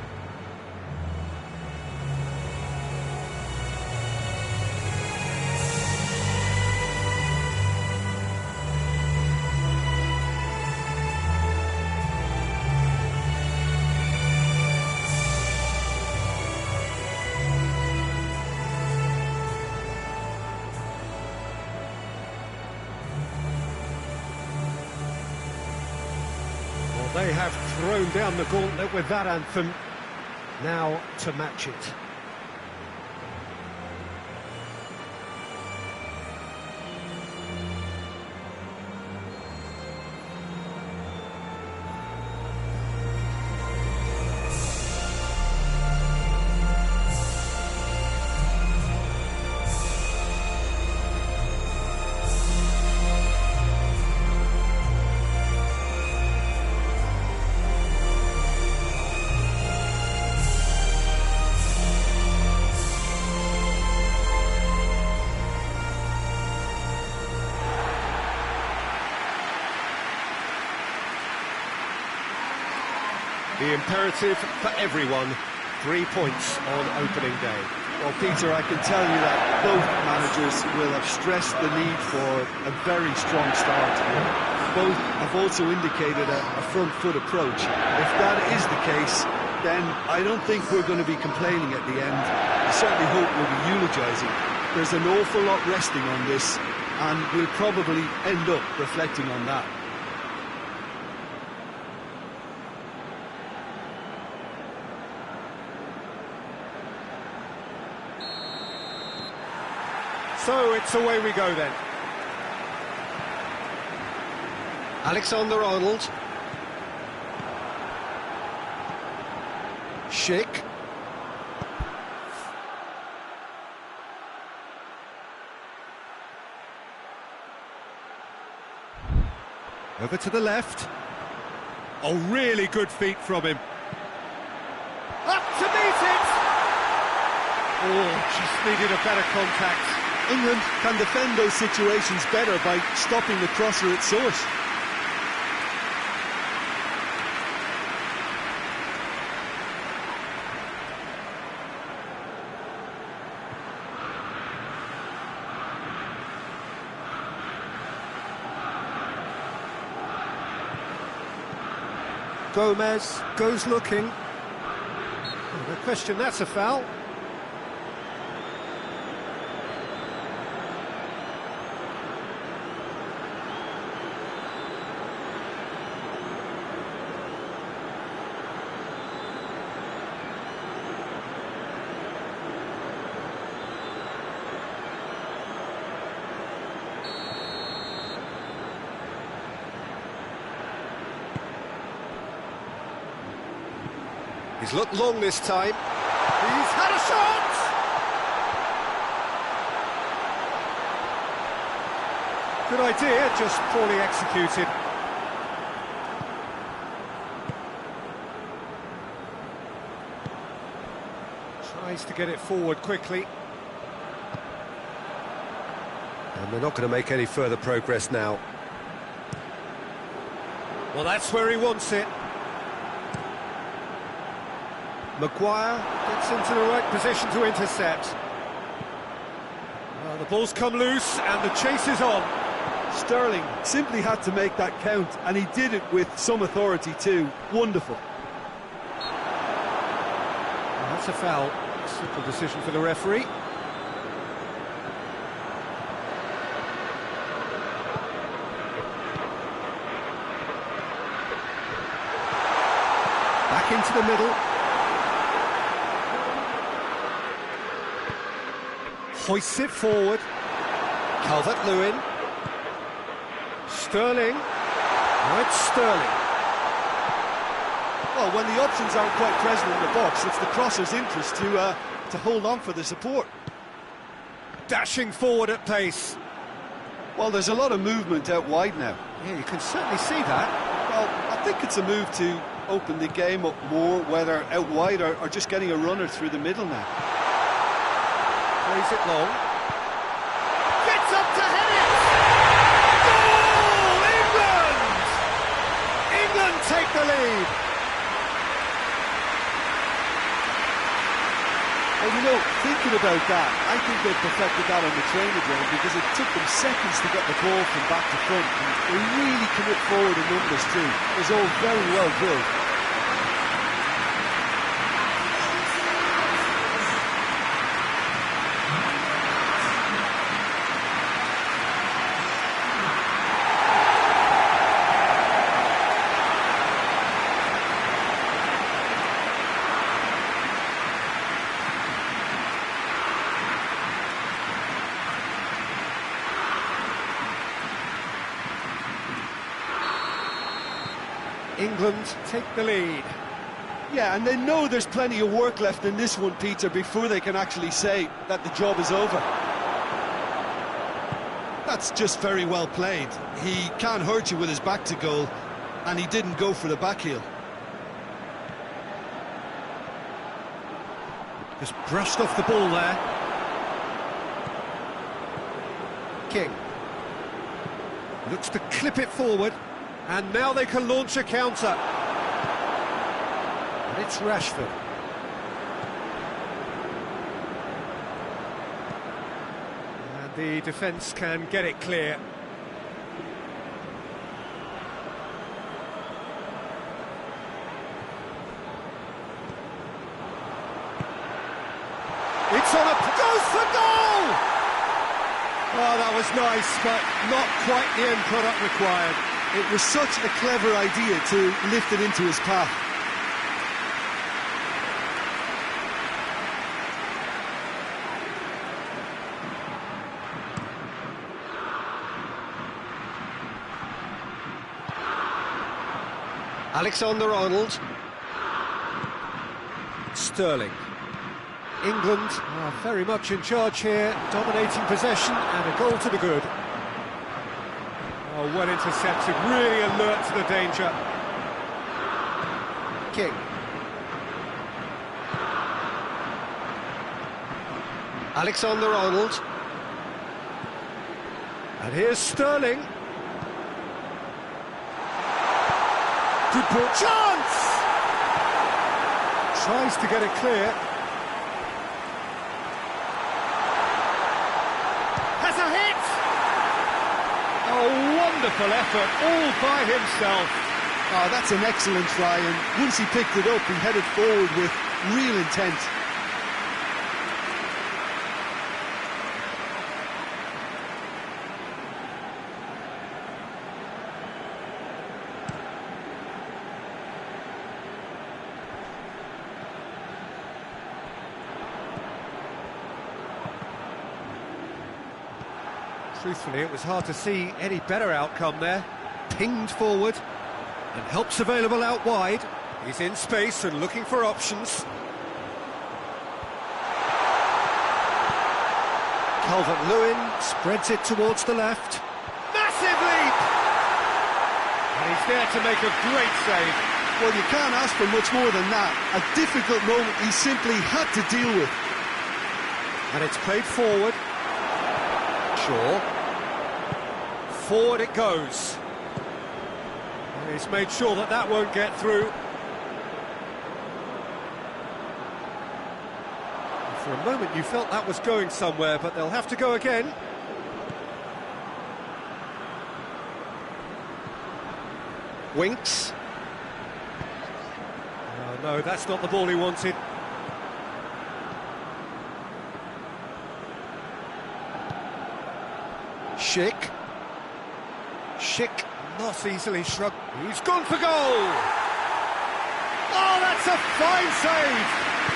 They have thrown down the gauntlet with that anthem. Now to match it. The imperative for everyone, 3 points on opening day. Well, Peter, I can tell you that both managers will have stressed the need for a very strong start here. Both have also indicated a front foot approach. If that is the case, then I don't think we're going to be complaining at the end. I certainly hope we'll be eulogising. There's an awful lot resting on this, and we'll probably end up reflecting on that. So it's away we go then. Alexander-Arnold. Schick. Over to the left. Oh, really good feet from him. Up to meet it! Oh, just needed a better contact. England can defend those situations better by stopping the crosser at source. Gomez goes looking. Oh, no question, that's a foul. He's looked long this time. He's had a shot! Good idea, just poorly executed. Tries to get it forward quickly. And they're not going to make any further progress now. Well, that's where he wants it. Maguire gets into the right position to intercept. Well, the ball's come loose and the chase is on. Sterling simply had to make that count, and he did it with some authority too. Wonderful. Well, that's a foul. Simple decision for the referee. Back into the middle. Hoists it forward. Calvert-Lewin. Sterling. Now it's Sterling. Well, when the options aren't quite present in the box, it's the crosser's interest to hold on for the support. Dashing forward at pace. Well, there's a lot of movement out wide now. Yeah, you can certainly see that. Well, I think it's a move to open the game up more, whether out wide or just getting a runner through the middle now. Plays it long. Gets up to head it! Goal! England! England take the lead. Well, you know, thinking about that, I think they perfected that on the training ground because it took them seconds to get the ball from back to front. And they really commit forward in numbers too. It was all very well built. England take the lead. Yeah, and they know there's plenty of work left in this one, Peter, before they can actually say that the job is over. That's just very well played. He can't hurt you with his back to goal, and he didn't go for the back heel. Just brushed off the ball there. King. Looks to clip it forward. And now they can launch a counter. And it's Rashford. And the defence can get it clear. It's on a... goes for goal! Oh, that was nice, but not quite the end product required. It was such a clever idea to lift it into his path. Alexander-Arnold. Sterling. England are very much in charge here, dominating possession and a goal to the good. Oh, well intercepted, really alert to the danger. King. Alexander-Arnold. And here's Sterling. Good ball. Chance! Tries to get it clear. Has a hit! A wonderful effort, all by himself. Oh, that's an excellent try, and once he picked it up, he headed forward with real intent. Truthfully, it was hard to see any better outcome there. Pinged forward, and help's available out wide. He's in space and looking for options. Calvert-Lewin spreads it towards the left. Massive leap! And he's there to make a great save. Well, you can't ask for much more than that. A difficult moment he simply had to deal with. And it's played forward. Forward it goes. And he's made sure that that won't get through. For a moment you felt that was going somewhere, but they'll have to go again. Winks. Oh, no, that's not the ball he wanted. Schick, not easily shrugged. He's gone for goal! Oh, that's a fine save!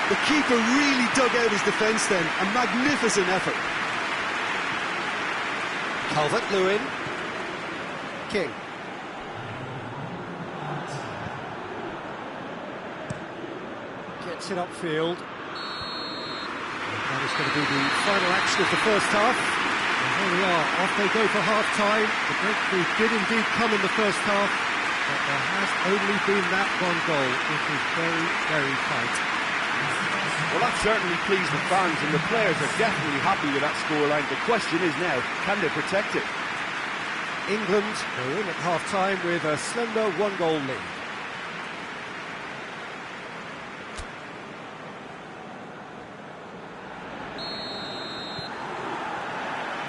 The keeper really dug out his defence then. A magnificent effort. Calvert-Lewin. King. Gets it upfield. That is going to be the final action of the first half. And here we are, off they go for half-time. The breakthrough did indeed come in the first half, but there has only been that one goal. It is very, very tight. Well, that certainly pleased the fans, and the players are definitely happy with that scoreline. The question is now, can they protect it? England are in at half-time with a slender one-goal lead.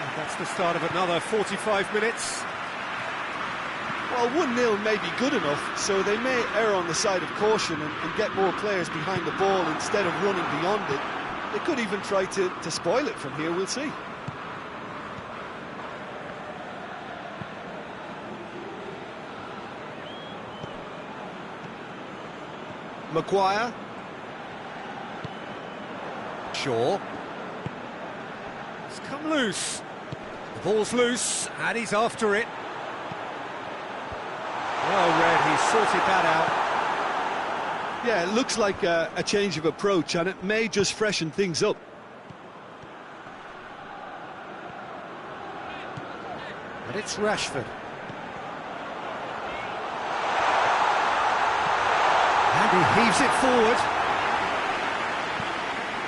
And that's the start of another 45 minutes. Well, 1-0 may be good enough, so they may err on the side of caution and get more players behind the ball instead of running beyond it. They could even try to spoil it from here, we'll see. Maguire. Shaw. It's come loose. The ball's loose, and he's after it. Well read, he sorted that out. Yeah, it looks like a change of approach, and it may just freshen things up. And it's Rashford. And he heaves it forward.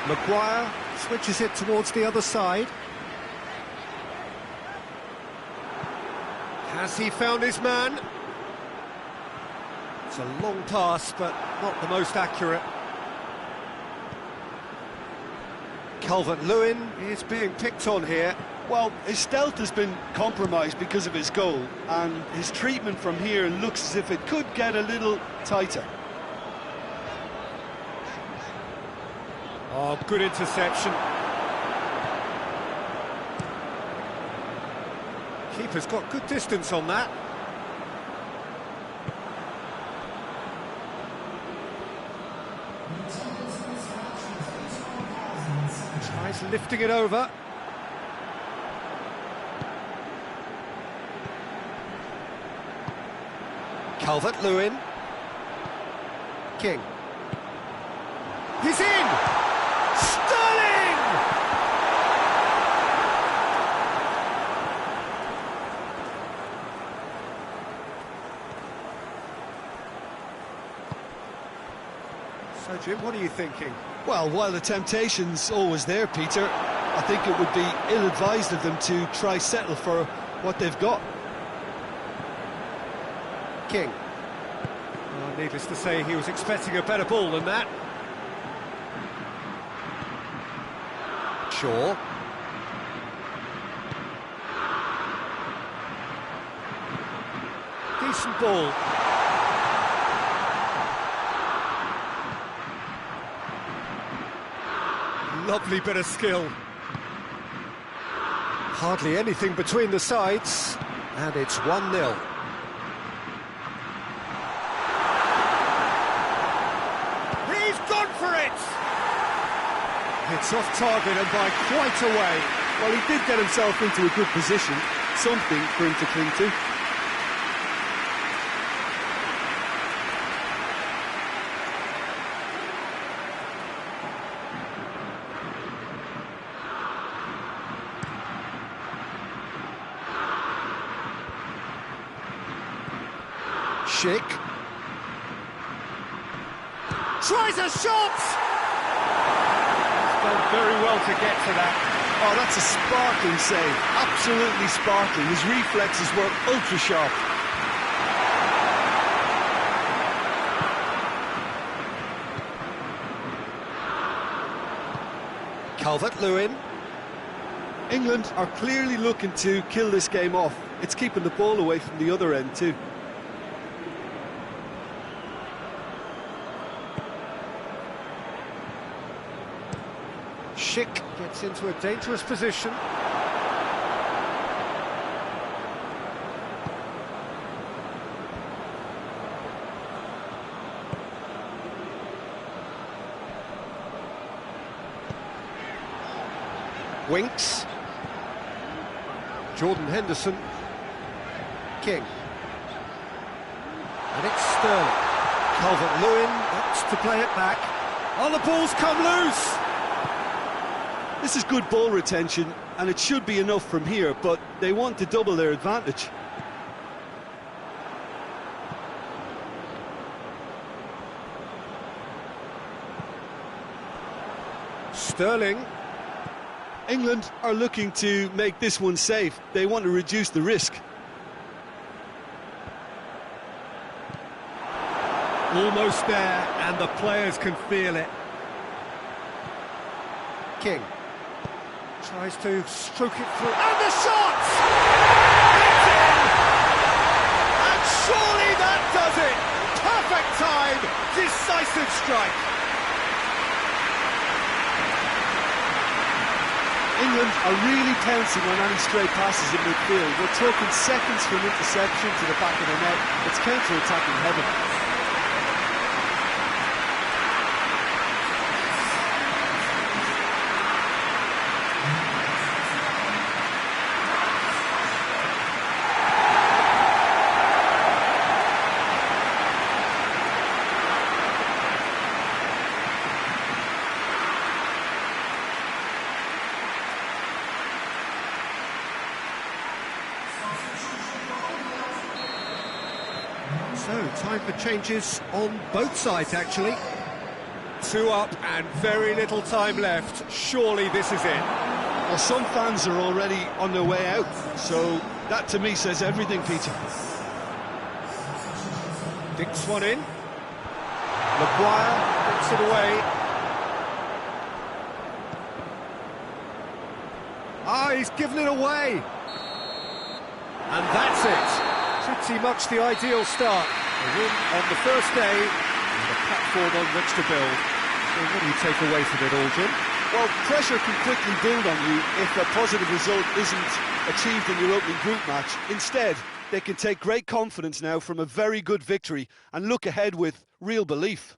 Maguire switches it towards the other side. Has he found his man? It's a long pass, but not the most accurate. Calvert-Lewin is being picked on here. Well, his stealth has been compromised because of his goal, and his treatment from here looks as if it could get a little tighter. Oh, good interception. Keeper's got good distance on that. Tries lifting it over. Calvert-Lewin. King. He's in! Sterling! So, Jim, what are you thinking? Well, while the temptation's always there, Peter, I think it would be ill-advised of them to try settle for what they've got. King. Oh, needless to say, he was expecting a better ball than that. Shaw. Decent ball. Lovely bit of skill. Hardly anything between the sides, and it's 1-0. He's gone for it! It's off target and by quite a way. Well, he did get himself into a good position, something for him to cling to. Schick. Tries a shot! He's done very well to get to that. Oh, that's a sparkling save. Absolutely sparkling. His reflexes were ultra sharp. Calvert-Lewin. England are clearly looking to kill this game off. It's keeping the ball away from the other end too. Schick gets into a dangerous position. Winks. Jordan Henderson. King. And it's Sterling. Calvert-Lewin wants to play it back. Oh, the ball's come loose! This is good ball retention, and it should be enough from here, but they want to double their advantage. Sterling. England are looking to make this one safe. They want to reduce the risk. Almost there, and the players can feel it. King tries to stroke it through, and the shot! It's in! And surely that does it! Perfect time, decisive strike. England are really pouncing on any stray passes in midfield. We're talking seconds from interception to the back of the net. It's counter-attacking heaven. So, time for changes on both sides, actually. 2 up and very little time left. Surely this is it. Well, some fans are already on their way out, so that to me says everything, Peter. Dicks one in. Maguire gets it away. Ah, he's given it away. And that's it. Pretty much the ideal start. A win on the first day, and a platform on which to build. So what do you take away from it all, Jim? Well, pressure can quickly build on you if a positive result isn't achieved in your opening group match. Instead, they can take great confidence now from a very good victory and look ahead with real belief.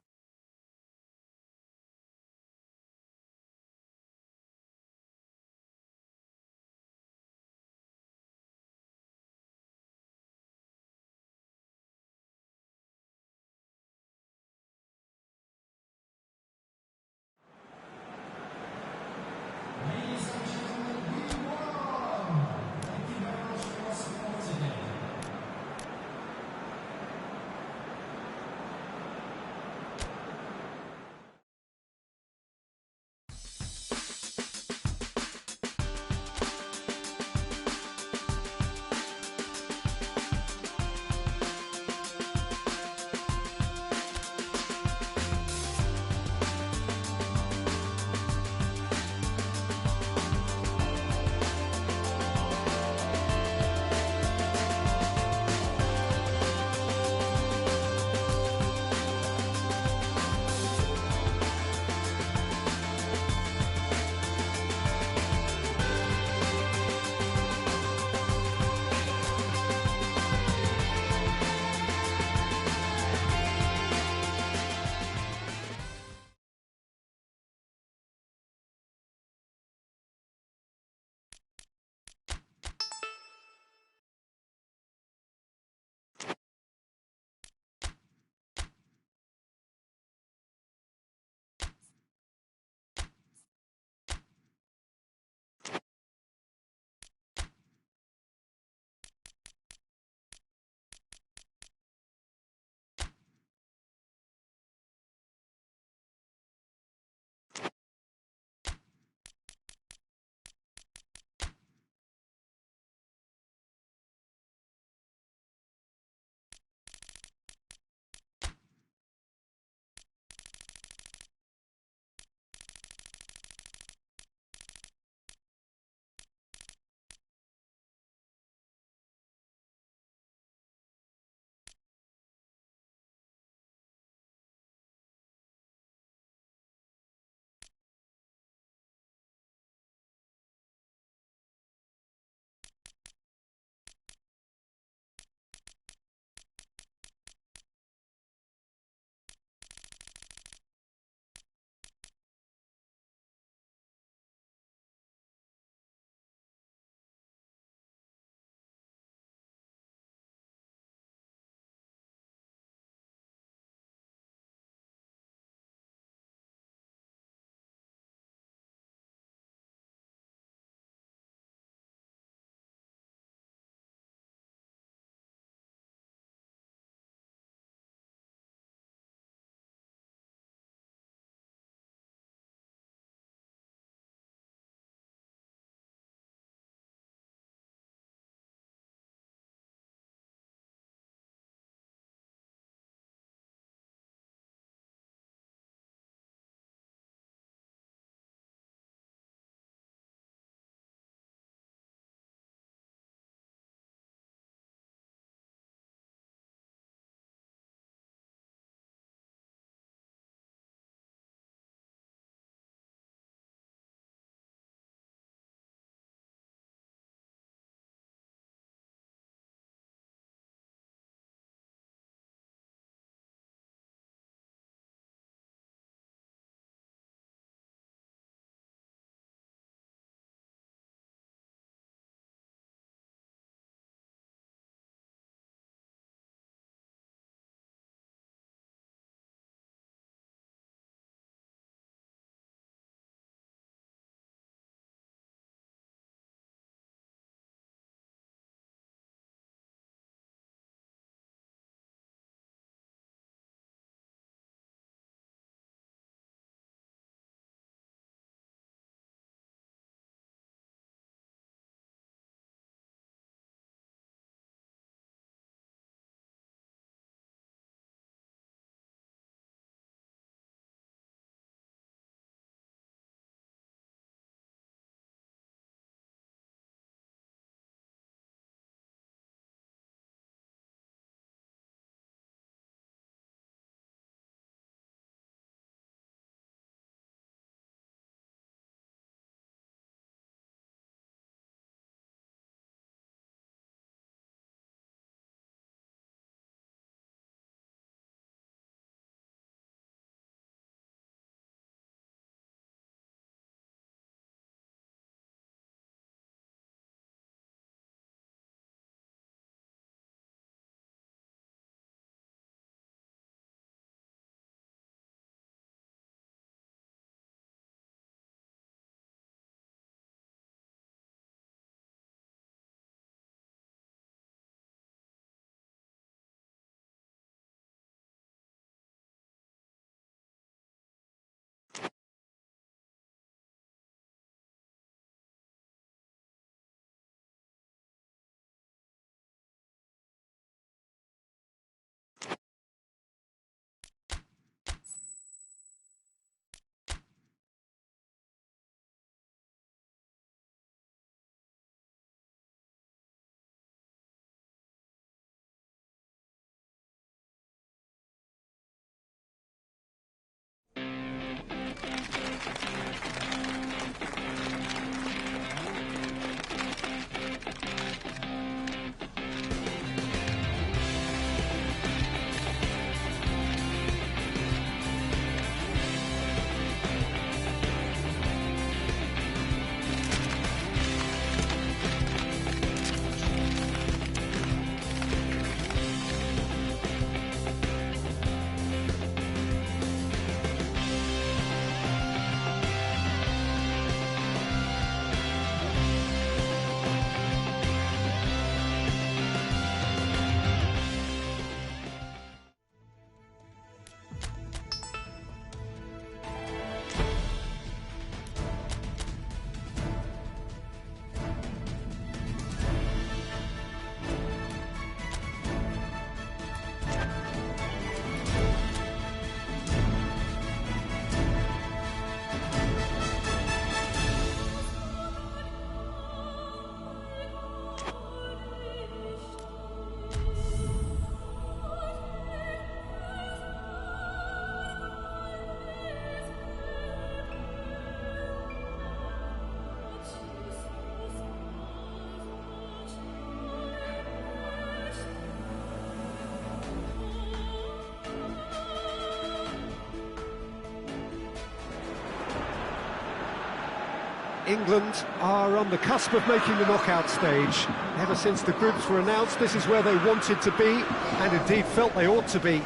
England are on the cusp of making the knockout stage. Ever since the groups were announced, this is where they wanted to be, and indeed felt they ought to be.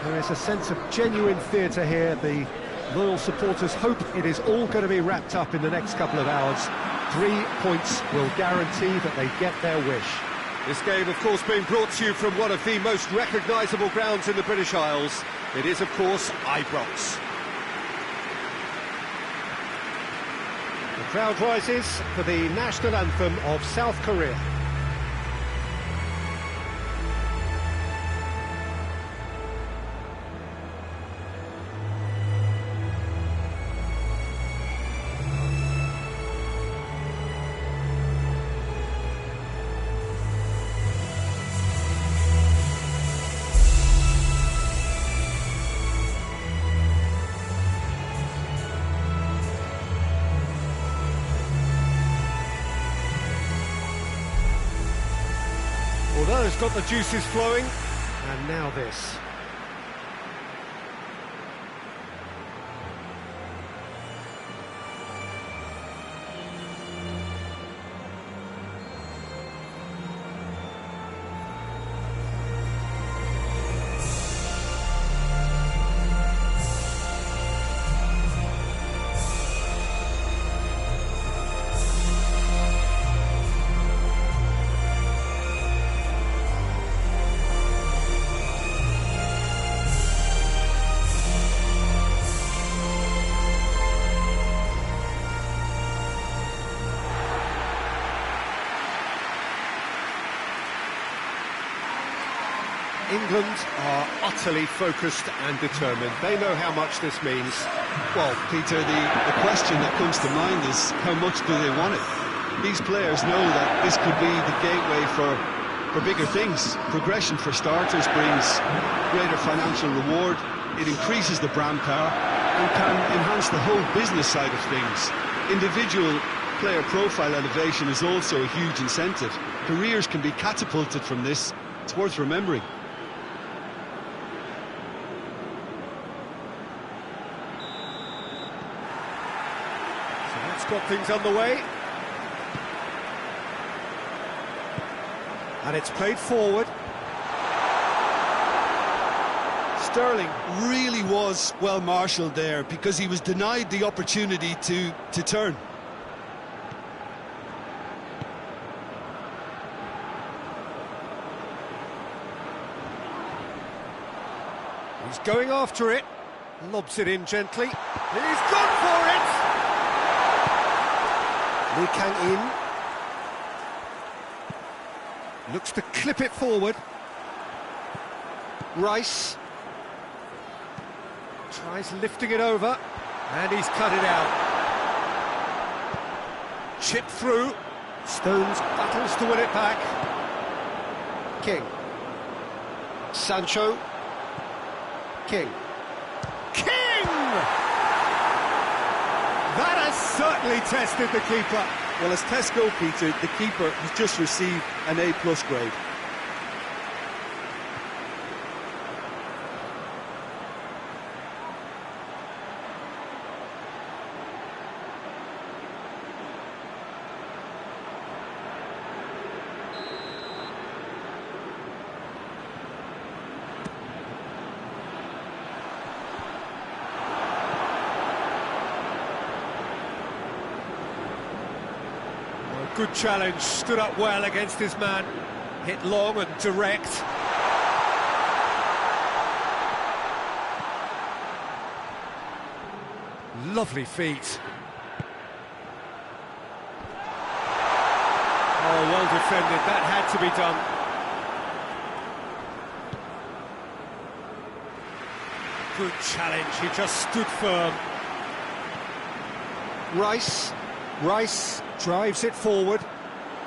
There is a sense of genuine theatre here. The loyal supporters hope it is all going to be wrapped up in the next couple of hours. 3 points will guarantee that they get their wish. This game, of course, being brought to you from one of the most recognisable grounds in the British Isles. It is, of course, Ibrox. The crowd rises for the national anthem of South Korea. Well, it's got the juices flowing, and now this. England are utterly focused and determined. They know how much this means. Well, Peter, the question that comes to mind is how much do they want it? These players know that this could be the gateway for bigger things. Progression for starters brings greater financial reward. It increases the brand power and can enhance the whole business side of things. Individual player profile elevation is also a huge incentive. Careers can be catapulted from this. It's worth remembering. Got things underway, and it's played forward. Sterling really was well marshalled there because he was denied the opportunity to turn. He's going after it, lobs it in gently. He's gone for it! Lee Kang in. Looks to clip it forward. Rice. Tries lifting it over. And he's cut it out. Chip through. Stones battles to win it back. King. Sancho. King. That has certainly tested the keeper. Well, as tests go, Peter, the keeper has just received an A+ grade. Good challenge, stood up well against his man, hit long and direct. Lovely feet. Oh, well defended, that had to be done. Good challenge, he just stood firm. Rice drives it forward,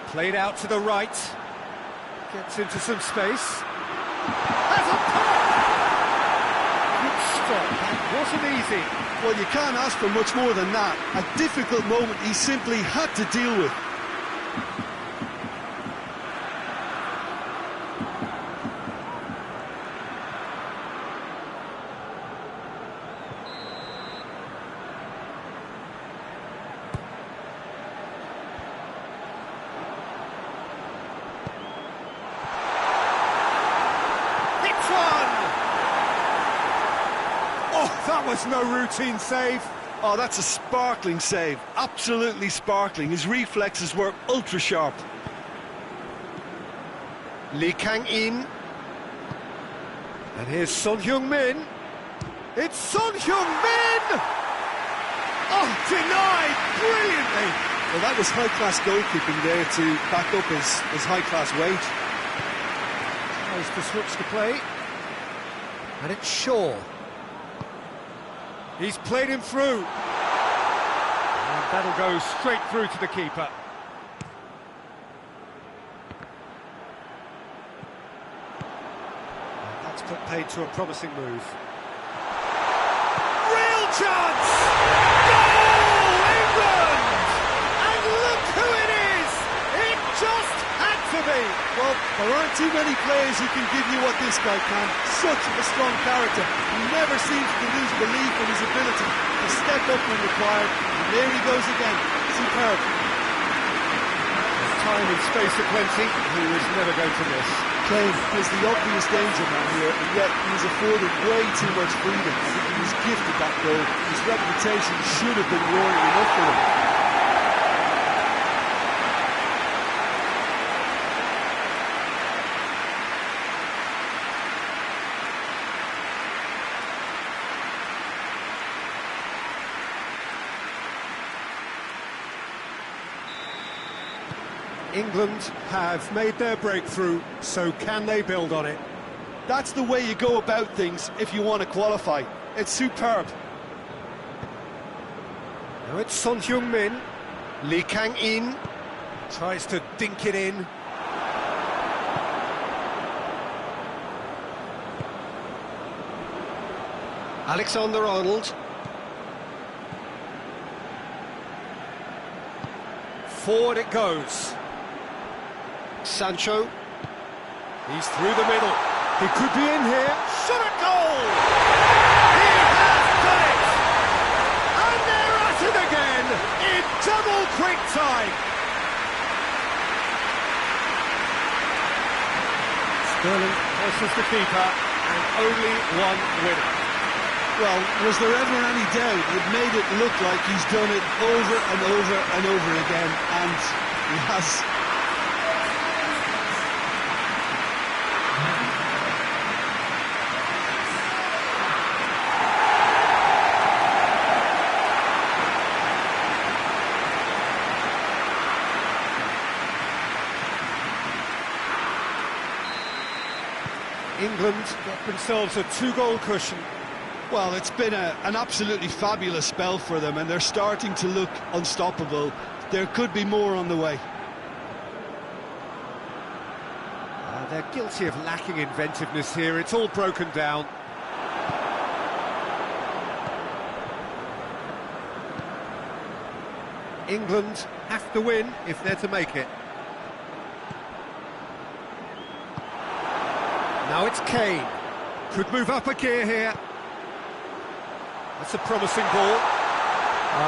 played out to the right, gets into some space. Has a good stop, that wasn't easy. Well, you can't ask for much more than that. A difficult moment he simply had to deal with. That was no routine save. Oh, that's a sparkling save. Absolutely sparkling. His reflexes were ultra sharp. Lee Kang-in. And here's Son Heung-min. It's Son Heung-min! Oh, denied brilliantly. Well, that was high-class goalkeeping there to back up his high-class weight. Tries to switch the play. And it's Shaw. He's played him through. And that'll go straight through to the keeper. And that's put paid to a promising move. Real chance! Goal, England! And look who it is! It just had to be! Well, there aren't too many players who can give you what this guy can. Such a strong character. He never seems to lose belief in his ability to step up when required. And there he goes again. Superb. Time and space aplenty, he was never going to miss. Kane is the obvious danger man here, and yet he's afforded way too much freedom. I think he was gifted that goal. His reputation should have been roaring enough for him. England have made their breakthrough, so can they build on it? That's the way you go about things if you want to qualify. It's superb. Now it's Son Heung-min. Lee Kang-in tries to dink it in. Alexander-Arnold. Forward it goes. Sancho. He's through the middle. He could be in here. Shot at goal! He has done it! And they're at it again in double quick time. Sterling versus the keeper, and only one winner. Well, was there ever any doubt? It made it look like he's done it over and over and over again, and he has. England got themselves a two-goal cushion. Well, it's been an absolutely fabulous spell for them, and they're starting to look unstoppable. There could be more on the way. They're guilty of lacking inventiveness here. It's all broken down. England have to win if they're to make it. Now it's Kane. Could move up a gear here. That's a promising ball.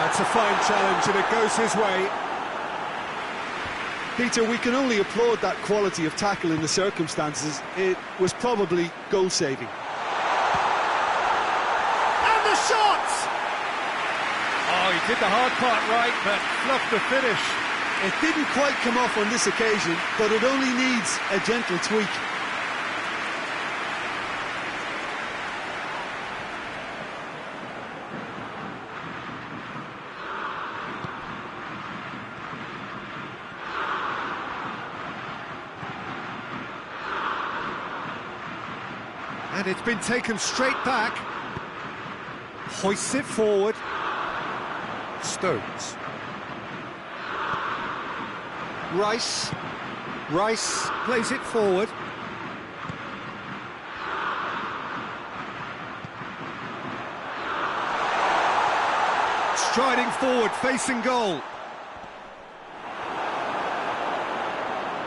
It's a fine challenge and it goes his way. Peter, we can only applaud that quality of tackle in the circumstances. It was probably goal-saving. And the shot! Oh, he did the hard part right, but fluffed the finish. It didn't quite come off on this occasion, but it only needs a gentle tweak. And it's been taken straight back. Hoists it forward. Stones. Rice. Rice plays it forward. Striding forward, facing goal.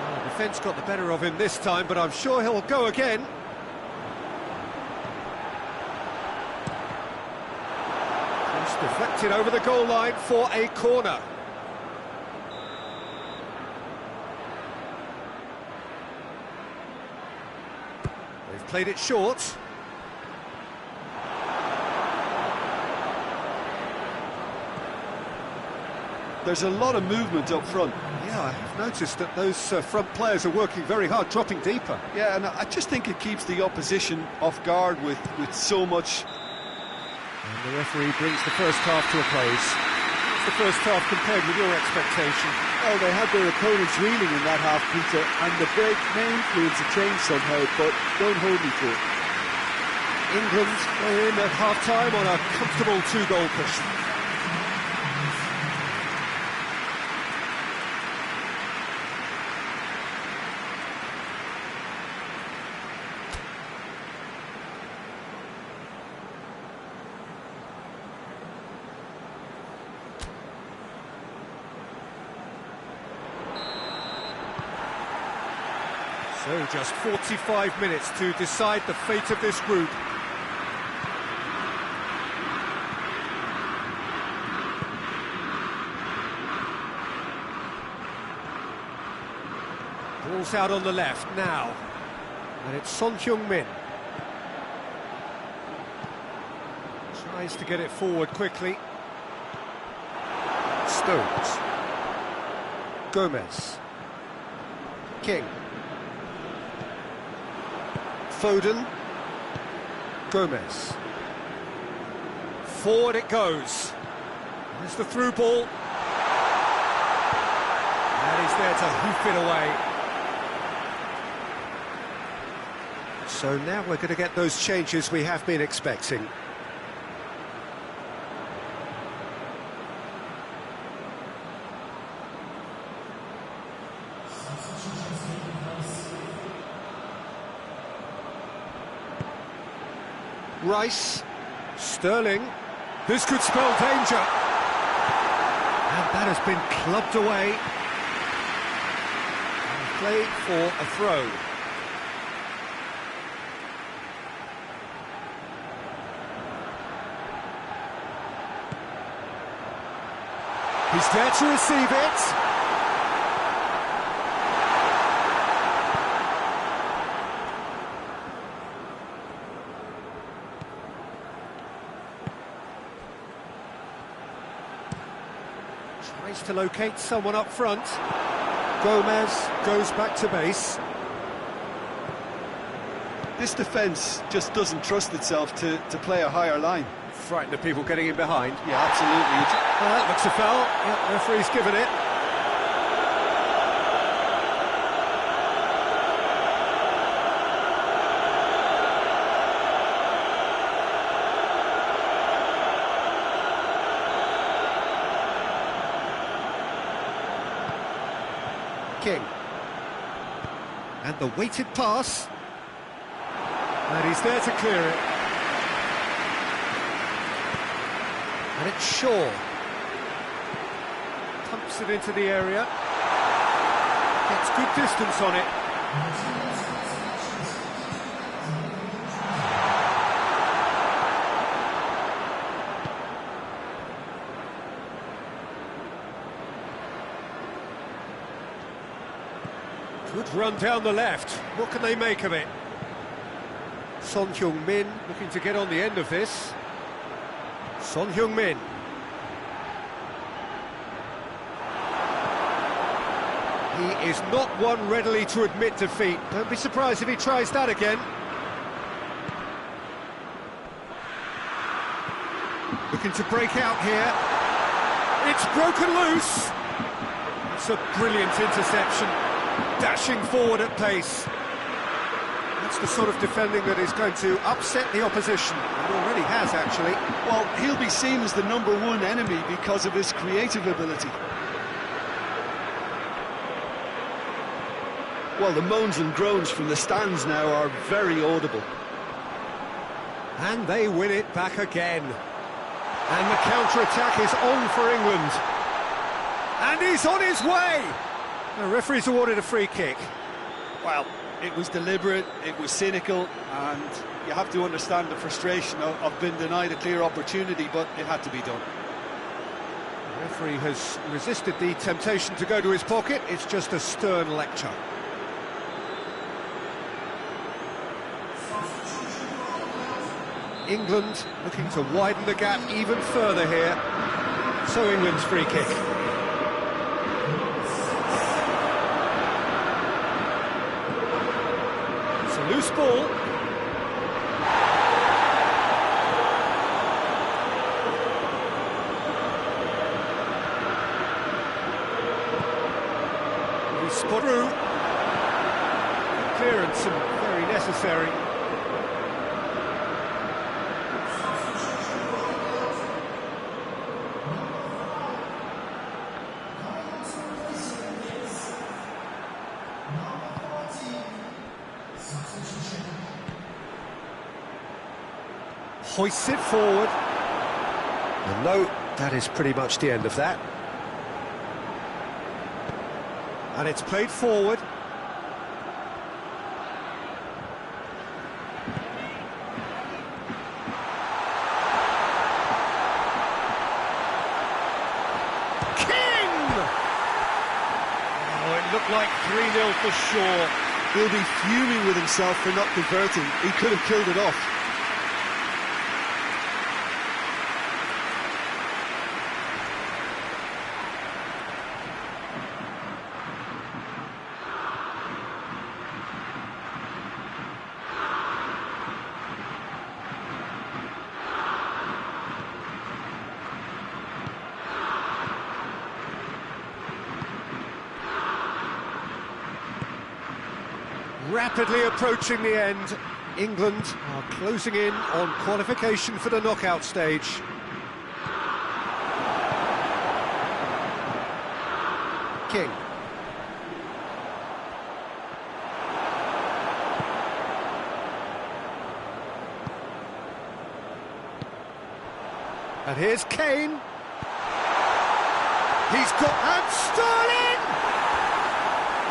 Well, the defence got the better of him this time, but I'm sure he'll go again. Deflected over the goal line for a corner. They've played it short. there's a lot of movement up front. Yeah, I have noticed that those front players are working very hard, dropping deeper. Yeah, and I just think it keeps the opposition off guard with so much. And the referee brings the first half to a close. What's the first half compared with your expectation? Well, they had their opponents reeling in that half, Peter, and the break may influence a change somehow, but don't hold me to it. England are in at half-time on a comfortable 2-goal push. So just 45 minutes to decide the fate of this group. Ball's out on the left now, and it's Son Heung-min. Tries to get it forward quickly. Stones. Gomez. King. Foden. Gomez. Forward it goes. There's the through ball. And he's there to hoof it away. So now we're going to get those changes we have been expecting. Rice, Sterling, this could spell danger. And that has been clubbed away. And played for a throw. He's there to receive it. Tries to locate someone up front. Gomez goes back to base. This defence just doesn't trust itself to play a higher line. Frightened of people getting in behind. Yeah, absolutely. That looks a foul. Yeah, referee's given it. King. And the weighted pass. And he's there to clear it. And it's Shaw. Pumps it into the area. Gets good distance on it. Good run down the left. What can they make of it? Son Heung-min looking to get on the end of this. Son Heung-min. He is not one readily to admit defeat. Don't be surprised if he tries that again. Looking to break out here. It's broken loose. It's a brilliant interception. Dashing forward at pace. That's the sort of defending that is going to upset the opposition. It already has, actually. Well, he'll be seen as the #1 enemy because of his creative ability. Well, the moans and groans from the stands now are very audible. And they win it back again. And the counter-attack is on for England. And he's on his way! The referee's awarded a free kick. Well, it was deliberate, it was cynical, and you have to understand the frustration of being denied a clear opportunity, but it had to be done. The referee has resisted the temptation to go to his pocket. It's just a stern lecture. England looking to widen the gap even further here. So England's free kick. Loose ball. He spot through. Clearance and very necessary. Hoists it forward. And no, that is pretty much the end of that. And it's played forward. King! Oh, it looked like 3-0 for sure. He'll be fuming with himself for not converting. He could have killed it off. Rapidly approaching the end. England are closing in on qualification for the knockout stage. King. And here's Kane. He's got... and Sterling!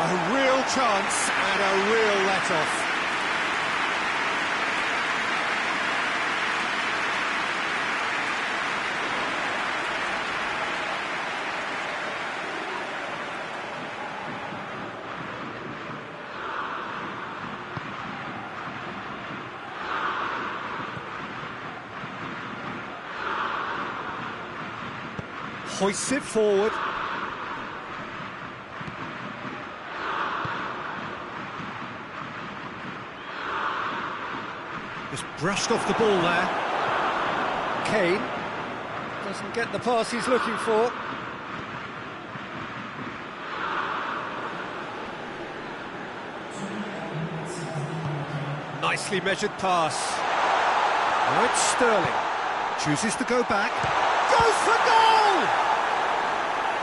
A real chance and a real let-off. Hoists it forward. Just brushed off the ball there. Kane doesn't get the pass he's looking for. Nicely measured pass. Now it's Sterling. Chooses to go back. Goes for goal!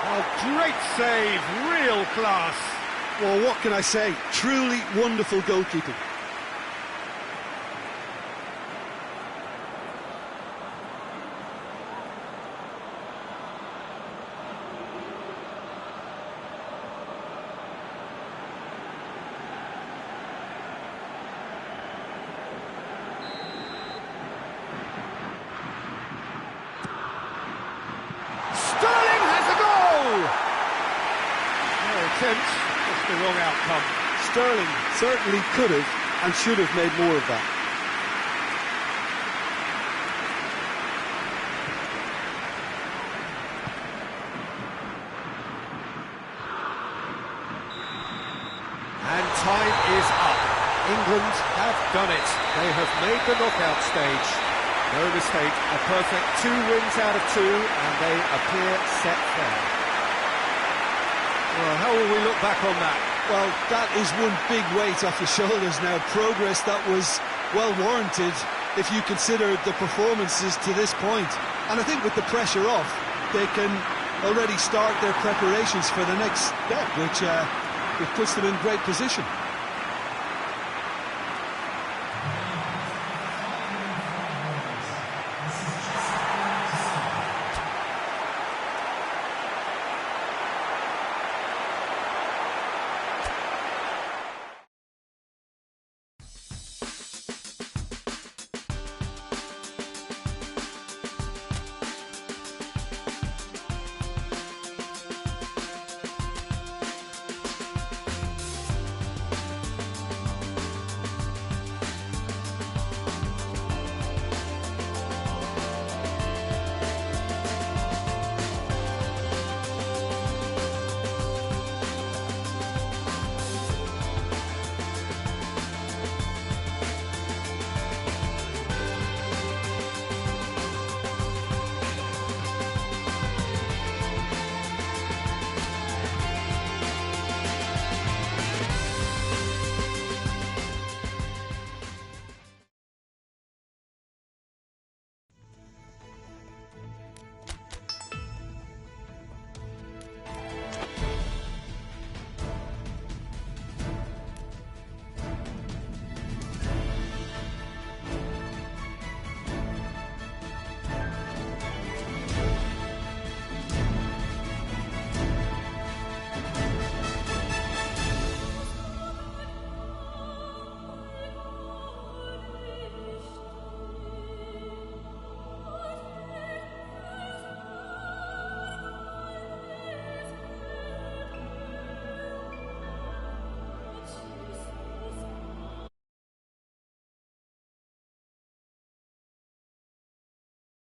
Oh, great save, real class. Well, what can I say? Truly wonderful goalkeeping. Just the wrong outcome. Sterling certainly could have and should have made more of that. And time is up. England have done it. They have made the knockout stage. No mistake, a perfect 2 wins out of 2, and they appear set fair. Well, how will we look back on that? Well, that is one big weight off your shoulders now. Progress that was well warranted if you consider the performances to this point. And I think with the pressure off, they can already start their preparations for the next step, which puts them in great position.